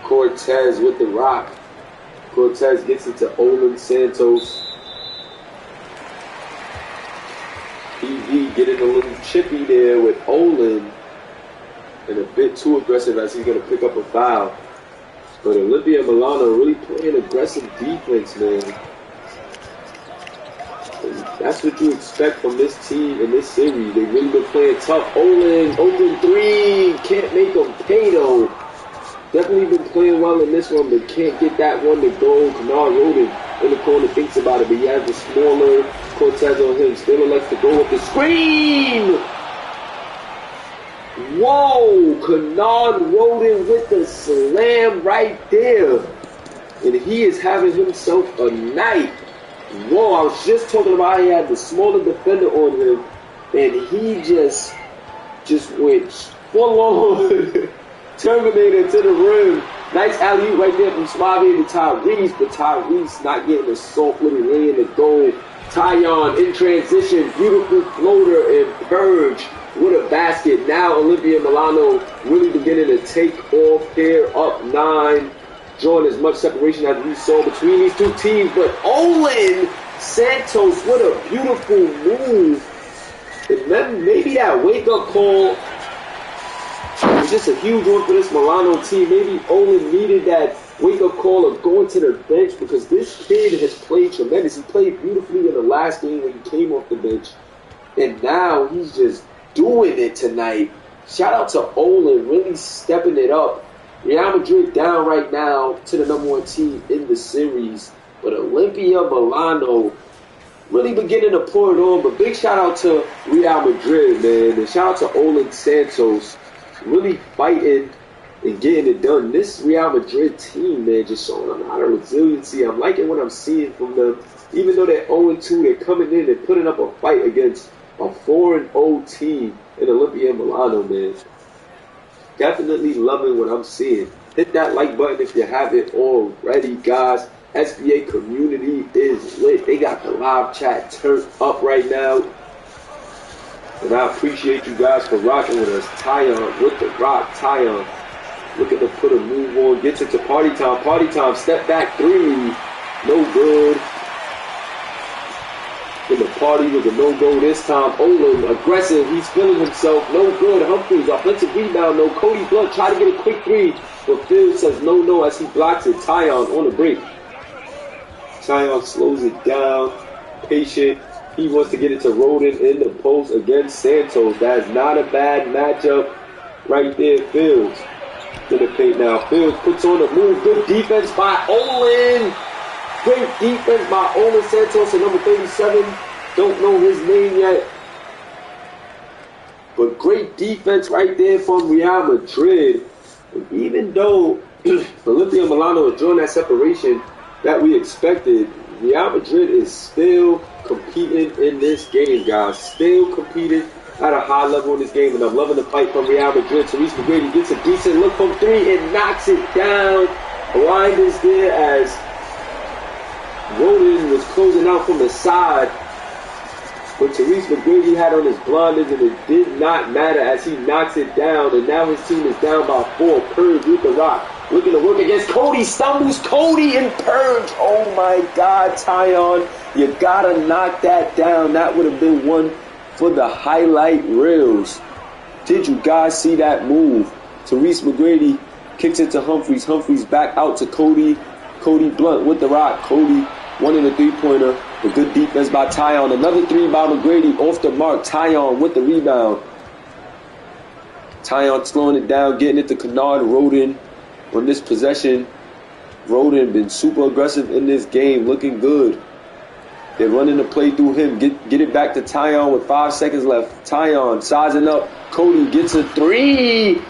Cortez with the rock. Cortez gets it to Olin Santos. PV getting a little chippy there with Olin. And a bit too aggressive as he's going to pick up a foul. But Olimpia and Milano really playing aggressive defense, man. And that's what you expect from this team in this series. They've really been playing tough. Olin, open three. Can't make them pay, though. Definitely been playing well in this one, but can't get that one to go. Kennard Roden in the corner thinks about it, but he has the smaller Cortez on him. Still elects to go with the screen. Whoa, Kennard Roden with the slam right there. And he is having himself a night. Whoa, I was just talking about how he had the smaller defender on him. And he just went full on Terminator to the rim. Nice alley-oop right there from Suave to Tyrese. But Tyrese not getting a soft little lay in the goal. Tyon in transition. Beautiful floater and Purge. What a basket. Now Olimpia and Milano really beginning to take off here, up 9. Drawing as much separation as we saw between these two teams. But Olin Santos, what a beautiful move. And then maybe that wake-up call was just a huge one for this Milano team. Maybe Olin needed that wake-up call of going to the bench because this kid has played tremendous. He played beautifully in the last game when he came off the bench. And now he's just doing it tonight. Shout out to Olin, really stepping it up. Real Madrid down right now to the #1 team in the series. But Olimpia Milano really beginning to pour it on. But big shout out to Real Madrid, man. And shout out to Olin Santos. Really fighting and getting it done. This Real Madrid team, man, just showing a lot of resiliency. I'm liking what I'm seeing from them. Even though they're 0-2, they're coming in and putting up a fight against a 4-0 team in Olimpia Milano, man. Definitely loving what I'm seeing. Hit that like button if you haven't already, guys. SBA community is lit. They got the live chat turned up right now. And I appreciate you guys for rocking with us. Tyon with the rock. Tyon looking to put a move on. Gets it to party time. Party time. Step back 3. No good. In the party was a no-go this time. Olin, aggressive. He's feeling himself. No good. Humphries, offensive rebound. No. Cody Blunt try to get a quick 3. But Phil says no as he blocks it. Tyon on the break. Tyon slows it down. Patient. He wants to get it to Roden in the post against Santos. That is not a bad matchup right there. Fields in the paint now. Fields puts on the move. Good defense by Olin. Great defense by Olin Santos at number 37. Don't know his name yet. But great defense right there from Real Madrid. And even though Olimpia Milano is drawing that separation that we expected, Real Madrid is still competing in this game, guys. Still competing at a high level in this game, and I'm loving the fight from Real Madrid. Therese McGrady gets a decent look from three and knocks it down. Blinders there as Rodin was closing out from the side. But Therese McGrady had on his blinders, and it did not matter as he knocks it down. And now his team is down by 4. Purge with the rock. Looking to work against Cody. Stumbles Cody and Purge. Oh my God, Tyon. You gotta knock that down. That would have been one for the highlight reels. Did you guys see that move? Therese McGrady kicks it to Humphries. Humphries back out to Cody. Cody Blunt with the rock. Cody one in the three-pointer. A good defense by Tyon. Another three by McGrady off the mark. Tyon with the rebound. Tyon slowing it down, getting it to Kennard. Rodin on this possession. Rodin been super aggressive in this game, looking good. They're running the play through him. Get it back to Tyon with 5 seconds left. Tyon sizing up. Cody gets a three.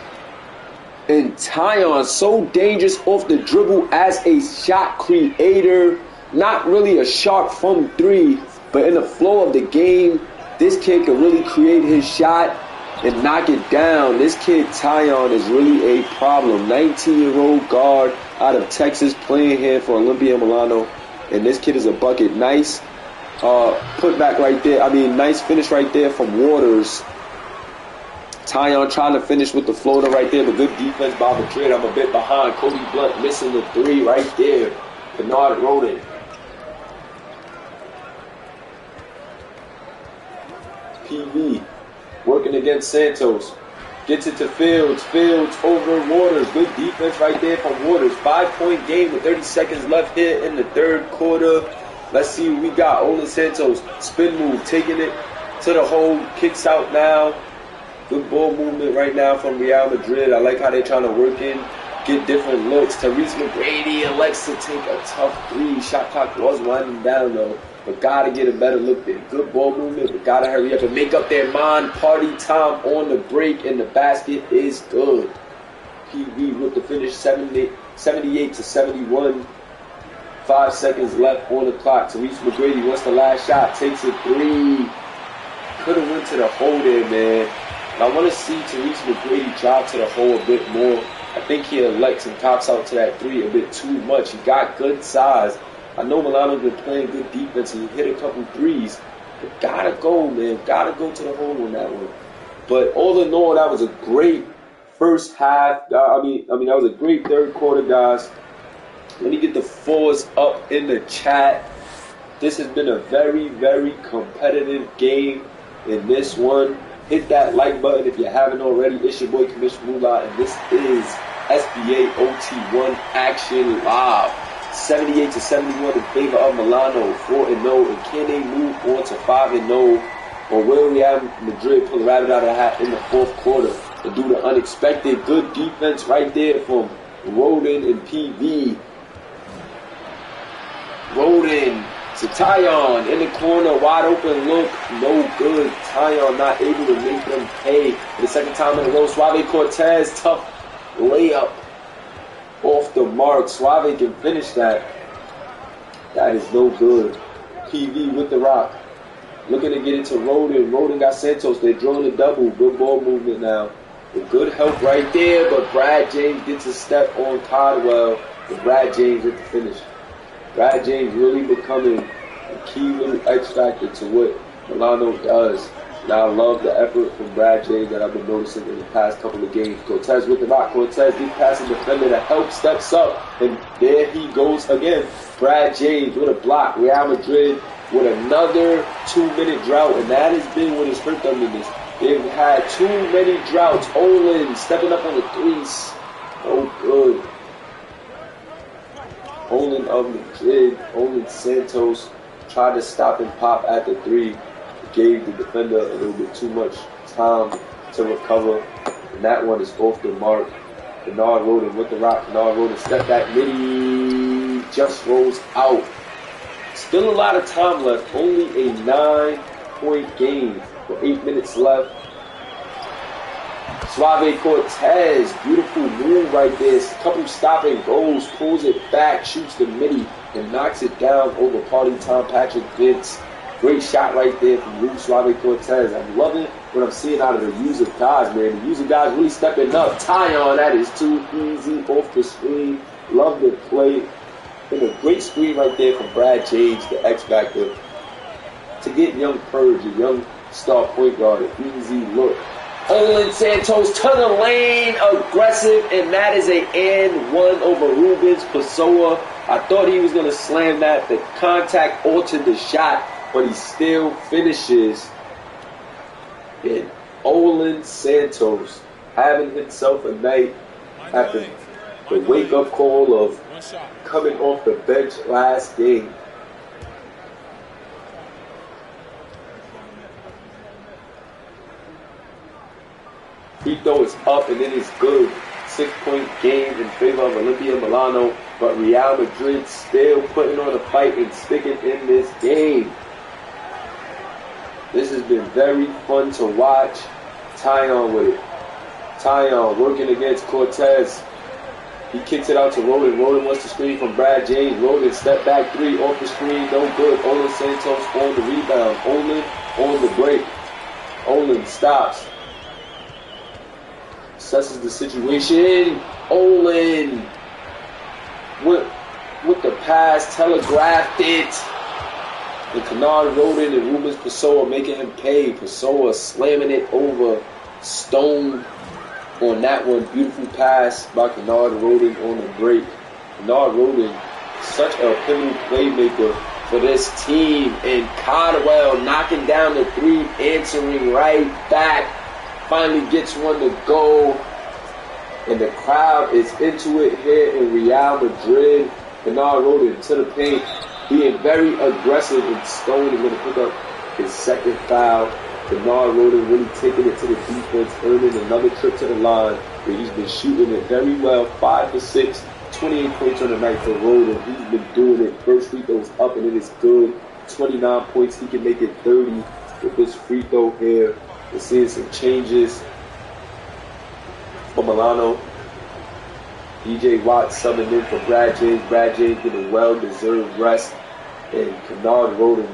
And Tyon so dangerous off the dribble as a shot creator. Not really a sharp from three, but in the flow of the game, this kid can really create his shot and knock it down. This kid, Tyon, is really a problem. 19-year-old guard out of Texas playing here for Olimpia Milano. And this kid is a bucket. Nice put back right there. Nice finish right there from Waters. Tyon trying to finish with the floater right there, but good defense by Madrid. I'm a bit behind. Cody Blunt missing the three right there. Kennard Rodin. PV working against Santos. Gets it to Fields. Fields over Waters. Good defense right there from Waters. 5-point game with 30 seconds left here in the third quarter. Let's see what we got. Olin Santos. Spin move. Taking it to the hole. Kicks out now. Good ball movement right now from Real Madrid. I like how they're trying to work in. Get different looks. Therese McGrady elects to take a tough three. Shot clock was winding down though. But gotta get a better look there. Good ball movement, but gotta hurry up and make up their mind. Party time on the break, and the basket is good. PV with the finish, 78 to 71. 5 seconds left on the clock. Therese McGrady wants the last shot. Takes a three. Could have went to the hole there, man. And I want to see Therese McGrady drop to the hole a bit more. I think he elects and tops out to that three a bit too much. He got good size. I know Milano's been playing good defense and he hit a couple threes. But gotta go, man. Gotta go to the hole on that one. But all in all, that was a great first half. That was a great third quarter, guys. Let me get the fours up in the chat. This has been a very, very competitive game in this one. Hit that like button if you haven't already. It's your boy Commissioner Moolah, and this is SBA OT1 Action Live. 78 to 71 in favor of Milano, 4-0, and can they move on to 5-0, or will Real Madrid pull the rabbit out of the hat in the fourth quarter and do the unexpected? Good defense right there from Rodin and PV. Rodin to Tyon in the corner, wide open look, no good. Tyon not able to make them pay for the second time in a row. Suave Cortez, tough layup off the mark. Suave can finish that. That is no good. PV with the rock. Looking to get it to Rodin. Rodin got Santos. They're drawing a double. Good ball movement now. With good help right there, but Brad James gets a step on Caldwell. And Brad James with the finish. Brad James really becoming a key little X factor to what Milano does. And I love the effort from Brad James that I've been noticing in the past couple of games. Cortez with the rock. Cortez deep passing defender. The help steps up. And there he goes again. Brad James with a block. Real Madrid with another 2-minute drought. And that has been what has hurt them in this. They've had too many droughts. Olin stepping up on the threes. Oh, good. Olin of Madrid, Olin Santos tried to stop and pop at the three. Gave the defender a little bit too much time to recover. And that one is off the mark. Kennard Rodin with the rock. Kennard Rodin step back midi. Just rolls out. Still a lot of time left. Only a 9-point game with 8 minutes left. Suave Cortez, beautiful move right there. Couple stopping goals, pulls it back, shoots the midi. and knocks it down over party time Patrick Vince. Great shot right there from Luis Suave Cortez. I'm loving what I'm seeing out of the user guys, man. The user guys really stepping up. Tyon, that is too easy off the screen. Love the play. And a great screen right there from Brad James, the X Factor, to get young Purge, a young star point guard, an easy look. Olin Santos to the lane, aggressive, and that is a and one over Rubens Pessoa. I thought he was going to slam that. The contact altered the shot, but he still finishes. And Olin Santos having himself a night after the wake-up call of coming off the bench last game. Free throw is up and it is good. 6-point game in favor of Olimpia Milano, but Real Madrid still putting on a fight and sticking in this game. This has been very fun to watch. Tyon with it. Tyon working against Cortez. He kicks it out to Roden. Roden wants the screen from Brad James. Roden step back three off the screen. No good. Olin Santos on the rebound. Olin on the break. Olin stops. Assesses the situation. Olin with the pass, telegraphed it. And Kennard Roden and Rubens Pessoa making him pay. Pessoa slamming it over Stone on that one. Beautiful pass by Kennard Roden on the break. Kennard Roden, such a pivotal playmaker for this team. And Caldwell knocking down the three, answering right back. Finally gets one to go. And the crowd is into it here in Real Madrid. Kennard Roden to the paint, being very aggressive, and Stone is going to pick up his second foul. Kennard Roden really taking it to the defense, earning another trip to the line, where he's been shooting it very well. 5 for 6, 28 points on the night for Roden. He's been doing it. First free throw's up and it is good. 29 points. He can make it 30 with this free throw here. We're seeing some changes for Milano. DJ Watt subbing in for Brad James. Brad James getting a well-deserved rest. And Kennard Roden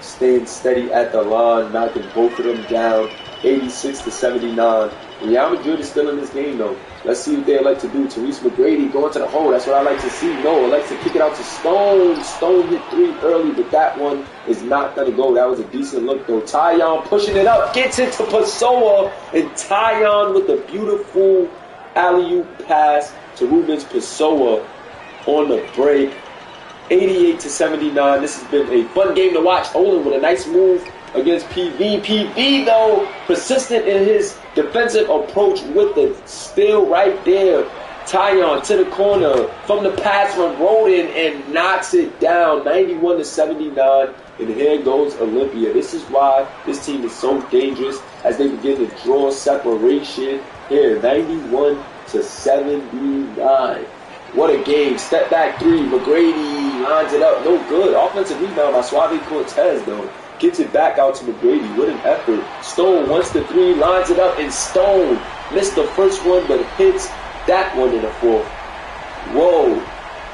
staying steady at the line, knocking both of them down, 86-79. Real Madrid is still in this game, though. Let's see what they like to do. Therese McGrady going to the hole. That's what I like to see. No, I like to kick it out to Stone. Stone hit three early, but that one is not going to go. That was a decent look, though. Tyon pushing it up, gets it to Pessoa, and Tyon with the beautiful alley-oop pass to Rubens Pessoa on the break. 88-79. This has been a fun game to watch. Olin with a nice move against PV. PV, though, persistent in his defensive approach with the steal right there. Tyon to the corner from the pass from Roden and knocks it down. 91-79. And here goes Olimpia. This is why this team is so dangerous as they begin to draw separation here. 91-79. What a game. Step back three. McGrady lines it up. No good. Offensive rebound by Suave Cortez, though. Gets it back out to McGrady. What an effort. Stone wants the three, lines it up, and Stone missed the first one, but hits that one in the fourth. Whoa.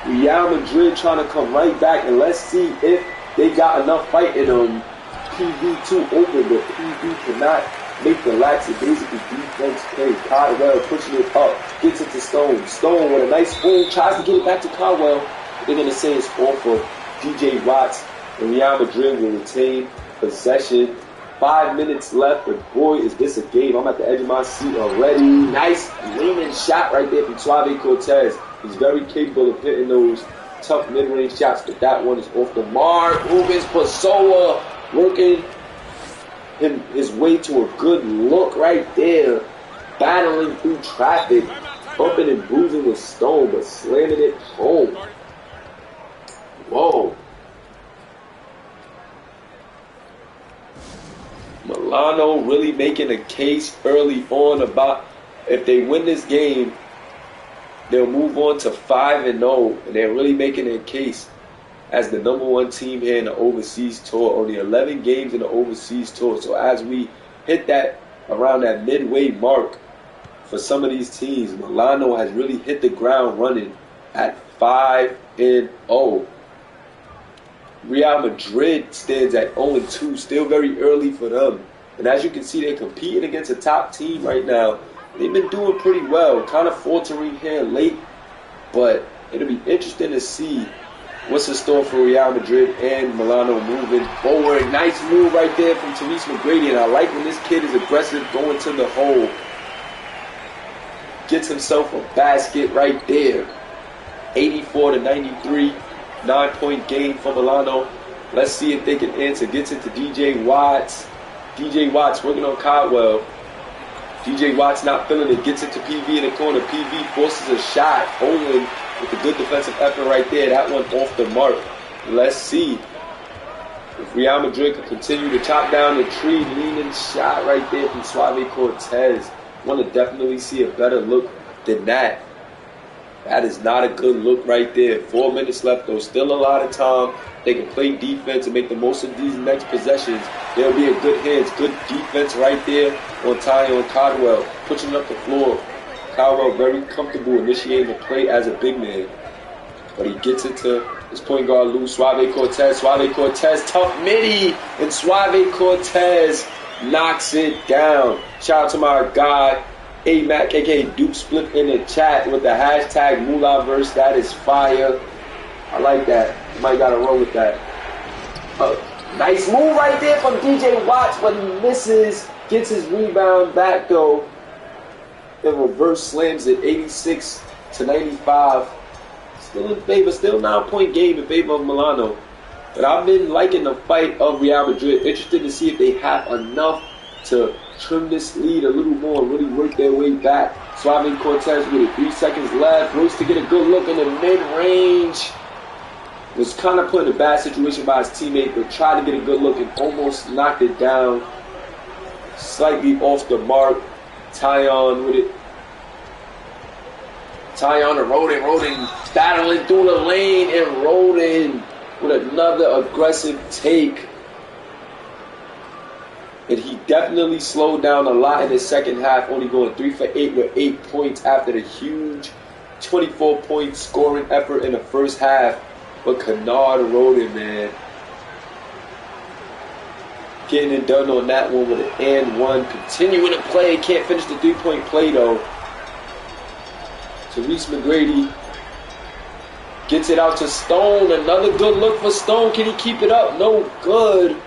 Real Madrid trying to come right back, and let's see if they got enough fight in them. PV2 open, but PV cannot make the lackadaisical defense play. Caldwell pushing it up, gets it to Stone. Stone with a nice swing, tries to get it back to Caldwell. They're going to say it's off of DJ Watts, and Real Madrid will retain possession. 5 minutes left, but boy, is this a game. I'm at the edge of my seat already. Nice leaning shot right there from Suave Cortez. He's very capable of hitting those tough mid-range shots, but that one is off the mark. Rubens Pessoa working his way to a good look right there, battling through traffic, bumping and bruising with Stone, but slamming it home. Whoa. Milano really making a case early on about if they win this game, they'll move on to 5-0, and they're really making a case as the #1 team here in the overseas tour. Only 11 games in the overseas tour. So as we hit that around that midway mark for some of these teams, Milano has really hit the ground running at 5-0. Real Madrid stands at 0-2, still very early for them. And as you can see, they're competing against a top team right now. They've been doing pretty well, kind of faltering here late, but it'll be interesting to see what's in store for Real Madrid and Milano moving forward. Nice move right there from Therese McGrady, and I like when this kid is aggressive going to the hole. Gets himself a basket right there. 84-93, 9-point game for Milano. Let's see if they can answer. Gets it to DJ Watts. DJ Watts working on Caldwell. DJ Watts not feeling it. Gets it to PV in the corner. PV forces a shot. Olin with a good defensive effort right there. That one off the mark. Let's see if Real Madrid can continue to chop down the tree. Leaning shot right there from Suave Cortez. Want to definitely see a better look than that. That is not a good look right there. 4 minutes left though. Still a lot of time. They can play defense and make the most of these next possessions. There'll be a good hands, good defense right there on Tyon Caldwell. Pushing up the floor. Caldwell very comfortable initiating the play as a big man. But he gets it to his point guard, Lou Suave Cortez. Suave Cortez, tough midi. And Suave Cortez knocks it down. Shout out to my guy, A-Mac, aka Duke Split in the chat with the hashtag Moolahverse. That is fire. I like that. You might gotta roll with that. Nice move right there from DJ Watts, but he misses. Gets his rebound back though. Then reverse slams it 86-95. Still in favor, still 9-point game in favor of Milano. But I've been liking the fight of Real Madrid. Interested to see if they have enough to trim this lead a little more and really work their way back. Suave Cortez with 3 seconds left. Looks to get a good look in the mid-range. Was kind of put in a bad situation by his teammate, but tried to get a good look and almost knocked it down. Slightly off the mark. Tyon with it. Tyon and Rodin battling through the lane, and Rodin with another aggressive take. And he definitely slowed down a lot in the second half, only going 3 for 8 with 8 points after the huge 24-point scoring effort in the first half. But Kennard Rodin, man, getting it done on that one with an and one. Continuing to play. Can't finish the 3-point play, though. Therese McGrady gets it out to Stone. Another good look for Stone. Can he keep it up? No good.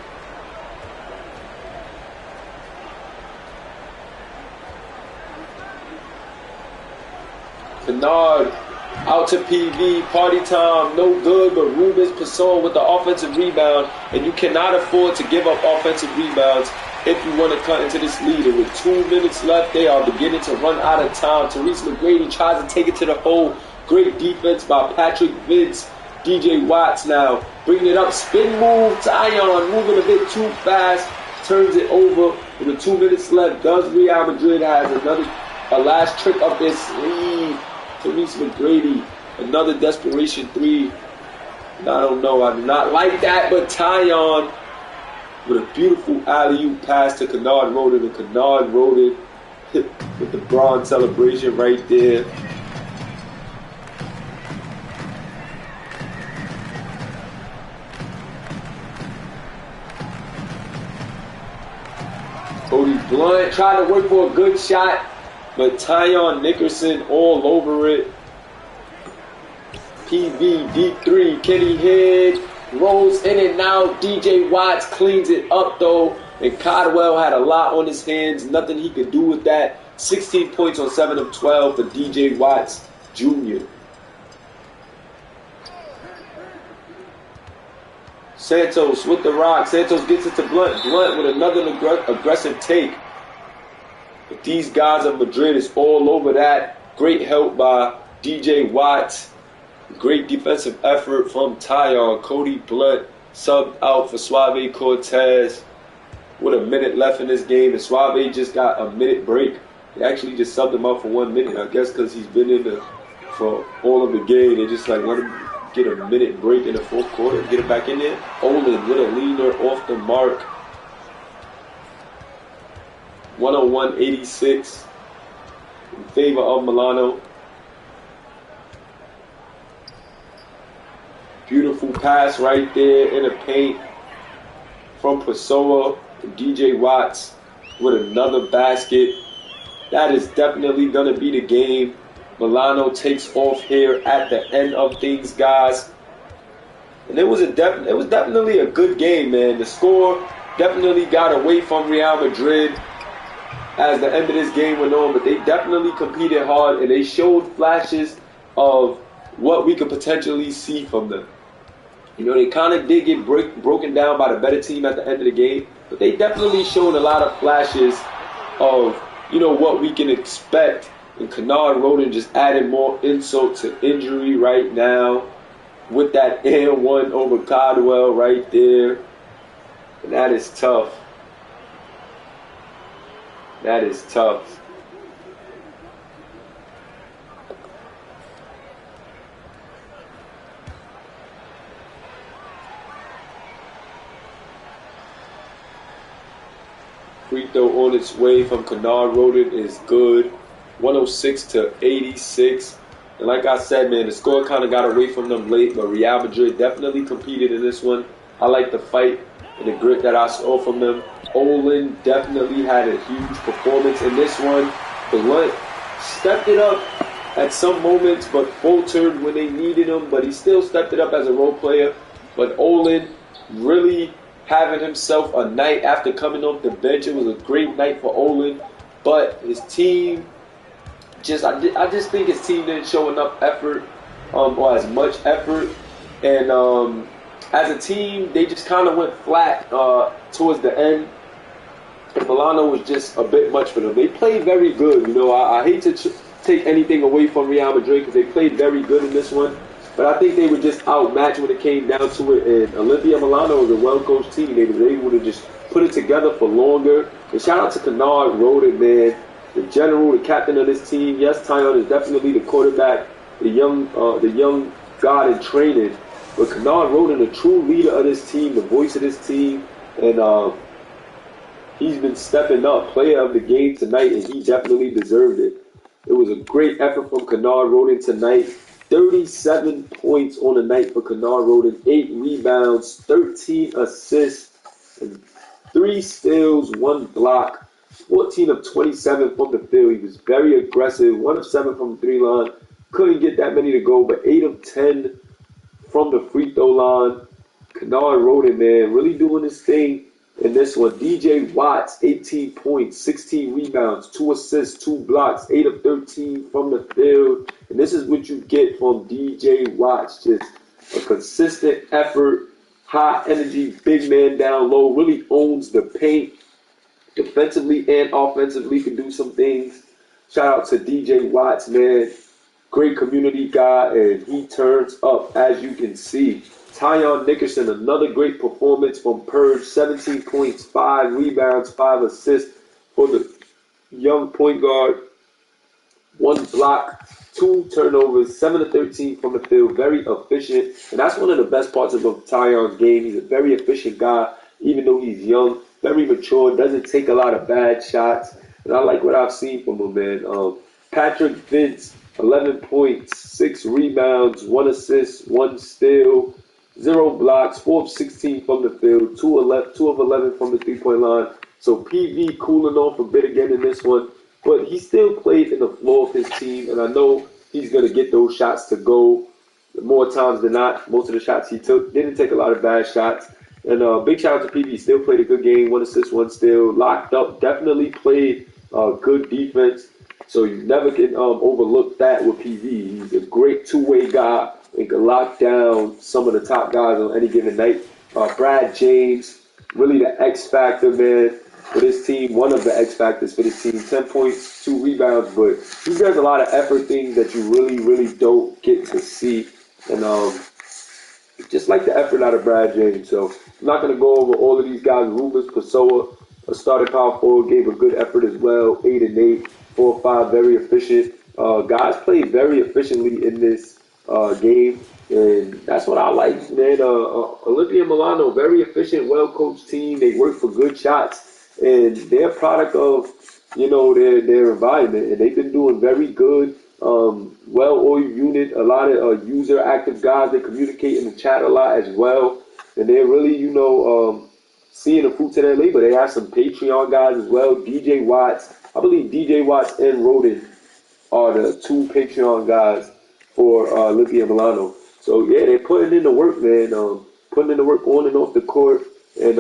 Kennard out to PV, party time, no good, but Rubens Passon with the offensive rebound, and you cannot afford to give up offensive rebounds if you want to cut into this lead. And with 2 minutes left, they are beginning to run out of time. Therese McGrady tries to take it to the hole. Great defense by Patrick Vince. DJ Watts now bringing it up, spin move, Tyon moving a bit too fast, turns it over. With 2 minutes left, does Real Madrid has a last trick up their sleeve? Therese McGrady, another desperation 3. I don't know, I do not like that, but Tyon with a beautiful alley-oop pass to Kennard Rodin, and Kennard Rodin hit with the bronze celebration right there. Cody Blunt trying to work for a good shot, but Tyon Nickerson all over it. PV, deep 3, can he hit? Rolls in and out. DJ Watts cleans it up though. And Caldwell had a lot on his hands. Nothing he could do with that. 16 points on 7 of 12 for DJ Watts Jr. Santos with the rock. Santos gets it to Blunt. Blunt with another aggressive take. But these guys of Madrid is all over that. Great help by DJ Watts. Great defensive effort from Tyon. Cody Blunt subbed out for Suave Cortez with a minute left in this game. And Suave just got a minute break. They actually just subbed him out for 1 minute. I guess because he's been in for all of the game. They just like let him get a minute break in the fourth quarter. Get it back in there. Olin with a leaner off the mark. 101-86 in favor of Milano. Beautiful pass right there in the paint from Pessoa to DJ Watts with another basket. That is definitely going to be the game. Milano takes off here at the end of things, guys. And it was definitely a good game, man. The score definitely got away from Real Madrid as the end of this game went on, but they definitely competed hard and they showed flashes of what we could potentially see from them. You know, they kind of did get broken down by the better team at the end of the game, but they definitely showed a lot of flashes of, you know, what we can expect. And Kennard Roden just added more insult to injury right now with that air one over Caldwell right there. And that is tough. That is tough. Free throw on its way from Kennard Roden is good. 106-86. And like I said, man, the score kind of got away from them late, but Real Madrid definitely competed in this one. I like the fight and the grit that I saw from them. Olin definitely had a huge performance in this one. Blunt stepped it up at some moments, but faltered when they needed him, but he still stepped it up as a role player. But Olin really having himself a night after coming off the bench. It was a great night for Olin, but his team I just think his team didn't show enough effort, or as much effort, and as a team, they just kind of went flat towards the end. Milano was just a bit much for them. They played very good. You know, I hate to take anything away from Real Madrid because they played very good in this one, but I think they were just outmatched when it came down to it. And Olimpia Milano was a well-coached team. They were able to just put it together for longer. And shout out to Kennard Roden, man, the general, the captain of this team. Yes, Tyon is definitely the quarterback, the young god in training. But Kennard Roden, the true leader of this team, the voice of this team, and he's been stepping up, player of the game tonight, and he definitely deserved it. It was a great effort from Kennard Roden tonight. 37 points on the night for Kennard Roden, 8 rebounds, 13 assists, and 3 steals, 1 block, 14 of 27 from the field. He was very aggressive, 1 of 7 from the 3 line. Couldn't get that many to go, but 8 of 10 from the free throw line. Kennard Roden, man, really doing his thing in this one. DJ Watts, 18 points, 16 rebounds, 2 assists, 2 blocks, 8 of 13 from the field. And this is what you get from DJ Watts. Just a consistent effort, high energy, big man down low, really owns the paint. Defensively and offensively can do some things. Shout out to DJ Watts, man. Great community guy, and he turns up, as you can see. Tyon Nickerson, another great performance from Purge. 17 points, 5 rebounds, 5 assists for the young point guard. 1 block, 2 turnovers, 7 of 13 from the field. Very efficient, and that's one of the best parts of Tyon's game. He's a very efficient guy, even though he's young. Very mature, doesn't take a lot of bad shots, and I like what I've seen from him, man. Patrick Vince, 11 points, 6 rebounds, 1 assist, 1 steal, 0 blocks, 4 of 16 from the field, 2 of 11 from the three-point line. So PV cooling off a bit again in this one, but he still played in the flow of his team, and I know he's going to get those shots to go more times than not. Most of the shots he took didn't take a lot of bad shots. And big shout out to PV. Still played a good game. 1 assist, 1 steal. Locked up. Definitely played good defense. So you never can overlook that with PV. He's a great two-way guy and can lock down some of the top guys on any given night. Brad James, really the X factor, man, for this team. One of the X factors for this team. 10 points, 2 rebounds. But he does a lot of effort things that you really, really don't get to see. And just like the effort out of Brad James. So I'm not going to go over all of these guys. Rubens Pessoa, a starting power forward, gave a good effort as well. 8 and 8, 4 or 5, very efficient. Guys played very efficiently in this game, and that's what I like, man. Olimpia Milano, very efficient, well-coached team. They work for good shots, and they're a product of, you know, their environment, and they've been doing very good well-oiled unit, a lot of user active guys. They communicate in the chat a lot as well, and they're really, seeing the fruits of their labor. They have some Patreon guys as well. DJ Watts, I believe DJ Watts and Roden are the two Patreon guys for Olimpia Milano. So yeah, they're putting in the work, man. Putting in the work on and off the court, and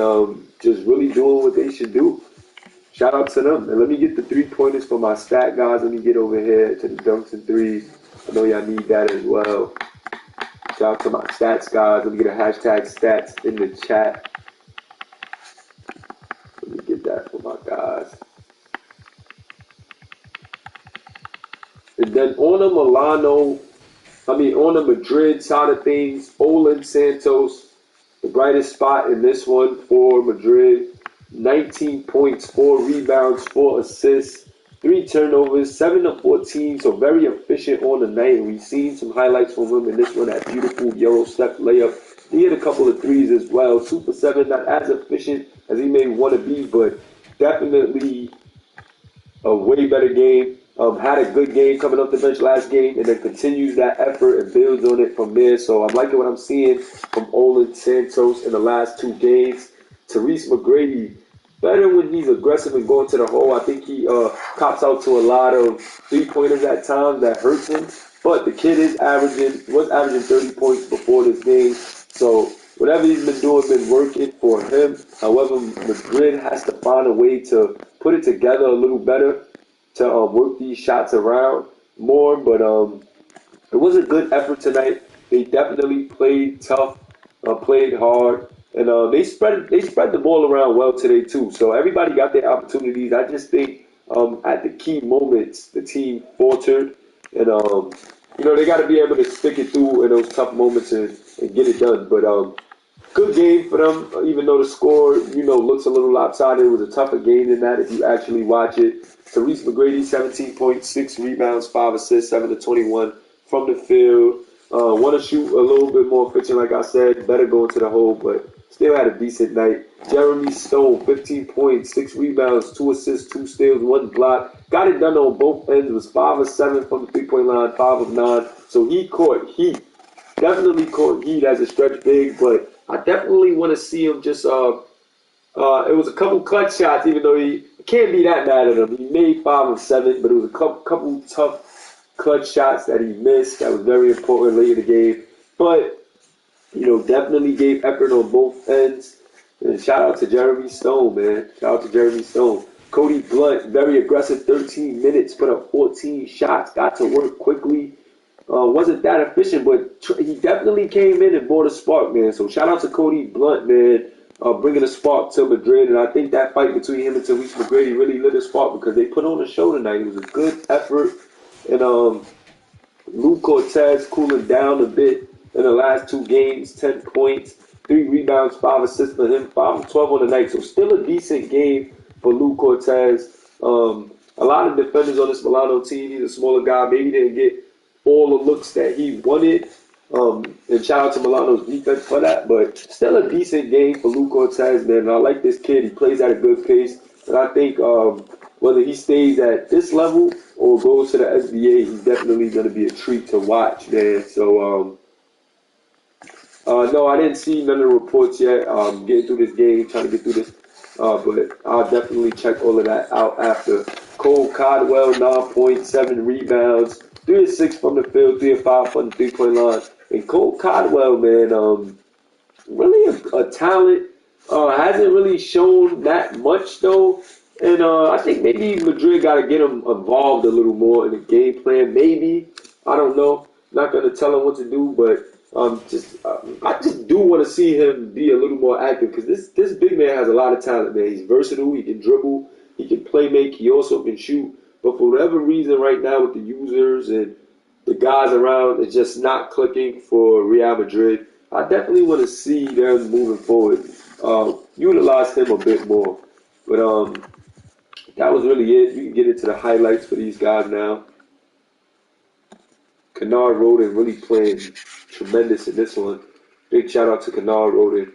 just really doing what they should do. Shout out to them. And let me get the 3-pointers for my stat guys. Let me get over here to the dunks and threes. I know y'all need that as well. Shout out to my stats guys. Let me get a hashtag stats in the chat. Let me get that for my guys. And then on the Madrid side of things, Olin Santos, the brightest spot in this one for Madrid. 19 points, 4 rebounds, 4 assists, 3 turnovers, 7 of 14, so very efficient on the night. And we've seen some highlights from him in this one, that beautiful Euro step layup. He hit a couple of threes as well. 2 for 7, not as efficient as he may want to be, but definitely a way better game. Had a good game coming off the bench last game, and then continues that effort and builds on it from there. So I'm liking what I'm seeing from Olin Santos in the last 2 games. Therese McGrady, better when he's aggressive and going to the hole. I think he cops out to a lot of 3-pointers at times that hurts him. But the kid was averaging 30 points before this game. So whatever he's been doing, been working for him. However, Madrid has to find a way to put it together a little better to work these shots around more. But it was a good effort tonight. They definitely played tough, played hard. And they spread the ball around well today too. So everybody got their opportunities. I just think at the key moments the team faltered, and they got to be able to stick it through in those tough moments and get it done. But good game for them, even though the score looks a little lopsided. It was a tougher game than that if you actually watch it. Therese McGrady, 17 points, 6 rebounds, 5 assists, 7 of 21 from the field. Want to shoot a little bit more efficient, like I said, better going to the hole, but still had a decent night. Jeremy Stone, 15 points, 6 rebounds, 2 assists, 2 steals, 1 block. Got it done on both ends. Was 5 of 7 from the 3-point line, 5 of 9. So he caught heat. Definitely caught heat as a stretch big, but I definitely want to see him just. It was a couple clutch shots, even though he can't be that mad at him. He made 5 of 7, but it was a couple tough clutch shots that he missed. That was very important late in the game. But definitely gave effort on both ends. And shout out to Jeremy Stone, man. Shout out to Jeremy Stone. Cody Blunt, very aggressive, 13 minutes, put up 14 shots, got to work quickly. Wasn't that efficient, but he definitely came in and brought a spark, man. So shout out to Cody Blunt, man, bringing a spark to Madrid. And I think that fight between him and Therese McGrady really lit a spark because they put on a show tonight. It was a good effort. And Lou Cortez cooling down a bit in the last 2 games, 10 points, 3 rebounds, 5 assists for him, 5 of 12 on the night. So still a decent game for Lou Cortez. A lot of defenders on this Milano team. He's a smaller guy. Maybe didn't get all the looks that he wanted. And shout out to Milano's defense for that. But still a decent game for Lou Cortez, man. And I like this kid. He plays at a good pace. And I think whether he stays at this level or goes to the SBA, he's definitely going to be a treat to watch, man. So, no, I didn't see none of the reports yet. Getting through this game, trying to get through this. But I'll definitely check all of that out after. Cole Caldwell, 9 points, 7 rebounds, 3 of 6 from the field, 3 of 5 from the 3-point line. And Cole Caldwell, man, really a talent. Hasn't really shown that much, though. And I think maybe Madrid got to get him involved a little more in the game plan. Maybe. I don't know. Not going to tell him what to do, but I just do want to see him be a little more active because this big man has a lot of talent, man. He's versatile. He can dribble. He can play make. He also can shoot. But for whatever reason right now with the users and the guys around, it's just not clicking for Real Madrid. I definitely want to see them moving forward. Utilize him a bit more. But that was really it. You can get into the highlights for these guys now. Kennard Roden really playing tremendous in this one. Big shout out to Kennard Roden.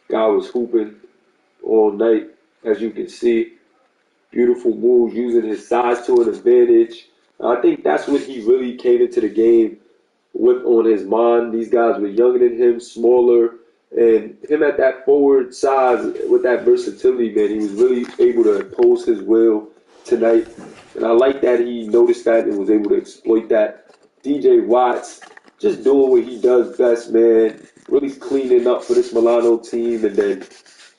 Guy was hooping all night, as you can see. Beautiful moves, using his size to an advantage. I think that's what he really came into the game with on his mind. These guys were younger than him, smaller, and him at that forward size with that versatility, man, he was really able to impose his will tonight. And I like that he noticed that and was able to exploit that. DJ Watts just doing what he does best, man. Really cleaning up for this Milano team and then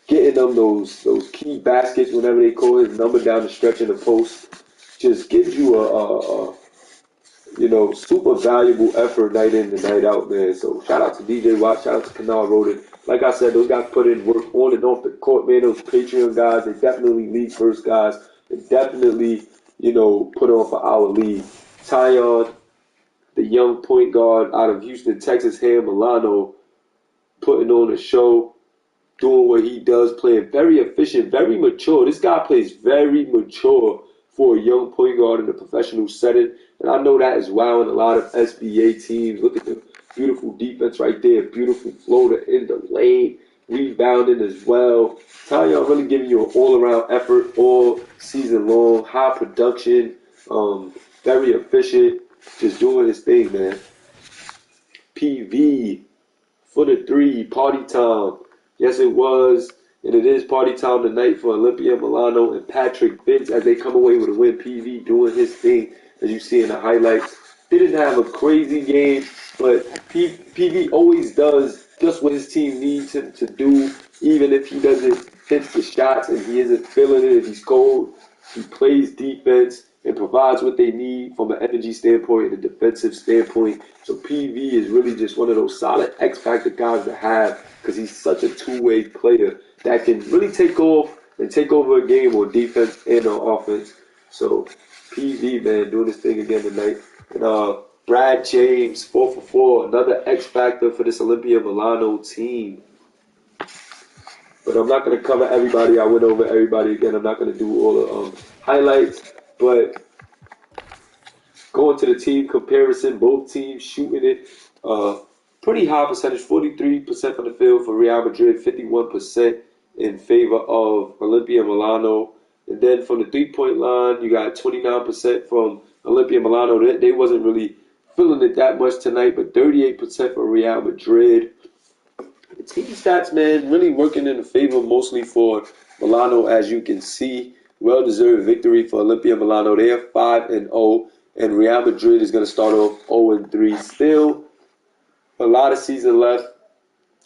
getting them those key baskets whenever they call his number down the stretch in the post. Just gives you a super valuable effort night in and night out, man. So shout out to DJ Watt, shout out to Canal Roden. Like I said, those guys put in work on and off the court, man. Those Patreon guys, they definitely league first guys. They definitely, put on for our league. Tyon, the young point guard out of Houston, Texas, here in Milano, putting on a show, doing what he does, playing very efficient, very mature. This guy plays very mature for a young point guard in a professional setting. And I know that is wowing a lot of SBA teams. Look at the beautiful defense right there. Beautiful floater in the lane. Rebounding as well. Tyon really giving you an all-around effort all season long. High production. Very efficient. Just doing his thing, man. PV for the three. Party time. Yes, it was. And it is party time tonight for Olimpia, Milano, and Patrick Vince as they come away with a win. PV doing his thing, as you see in the highlights. Didn't have a crazy game, but PV always does just what his team needs him to do, even if he doesn't hit the shots and he isn't feeling it, if he's cold. He plays defense and provides what they need from an energy standpoint and a defensive standpoint. So PV is really just one of those solid X-Factor guys to have because he's such a two-way player that can really take off and take over a game on defense and on offense. So PV, man, doing his thing again tonight. And Brad James, 4 for 4, another X-Factor for this Olimpia Milano team. But I'm not going to cover everybody. I went over everybody again. I'm not going to do all the highlights. But going to the team comparison, both teams shooting it pretty high percentage, 43% from the field for Real Madrid, 51% in favor of Olimpia Milano. And then from the three-point line, you got 29% from Olimpia Milano. They wasn't really feeling it that much tonight, but 38% for Real Madrid. The team stats, man, really working in the favor mostly for Milano, as you can see. Well-deserved victory for Olimpia Milano. They are 5-0, and Real Madrid is going to start off 0-3. Still a lot of season left.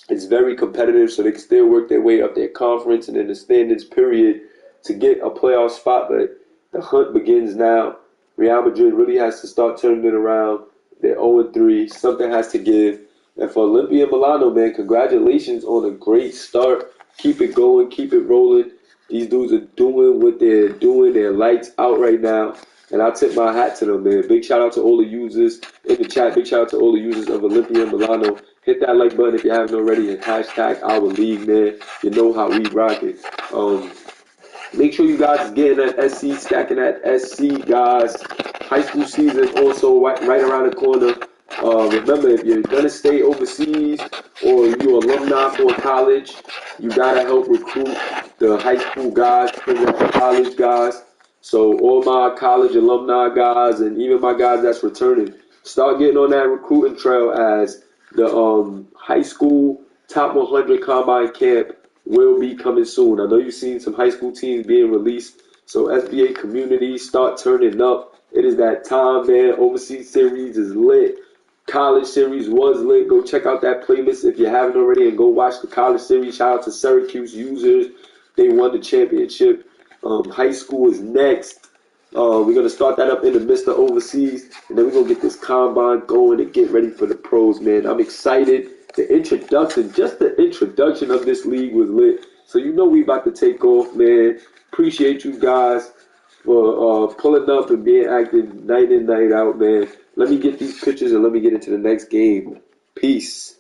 It's very competitive, so they can still work their way up their conference and in the standings period to get a playoff spot, but the hunt begins now. Real Madrid really has to start turning it around. They're 0-3. Something has to give. And for Olimpia Milano, man, congratulations on a great start. Keep it going. Keep it rolling. These dudes are doing what they're doing. They're lights out right now. And I tip my hat to them, man. Big shout out to all the users in the chat. Big shout out to all the users of Olimpia Milano. Hit that like button if you haven't already. And hashtag our league, man. You know how we rock it. Make sure you guys get in that SC, stacking that SC, guys. High school season also right around the corner. Remember, if you're going to stay overseas or you're alumni for college, you got to help recruit the high school guys, the college guys. So all my college alumni guys and even my guys that's returning, start getting on that recruiting trail as the high school top 100 combine camp will be coming soon. I know you've seen some high school teams being released. So SBA community, start turning up. It is that time, man. Overseas series is lit. College series was lit. Go check out that playlist if you haven't already and go watch the college series. Shout out to Syracuse users. They won the championship. High school is next. We're going to start that up in the midst of overseas. And then we're going to get this combine going and get ready for the pros, man. I'm excited. The introduction of this league was lit. So you know we about to take off, man. Appreciate you guys for pulling up and being active night in, night out, man. Let me get these pictures and let me get into the next game. Peace.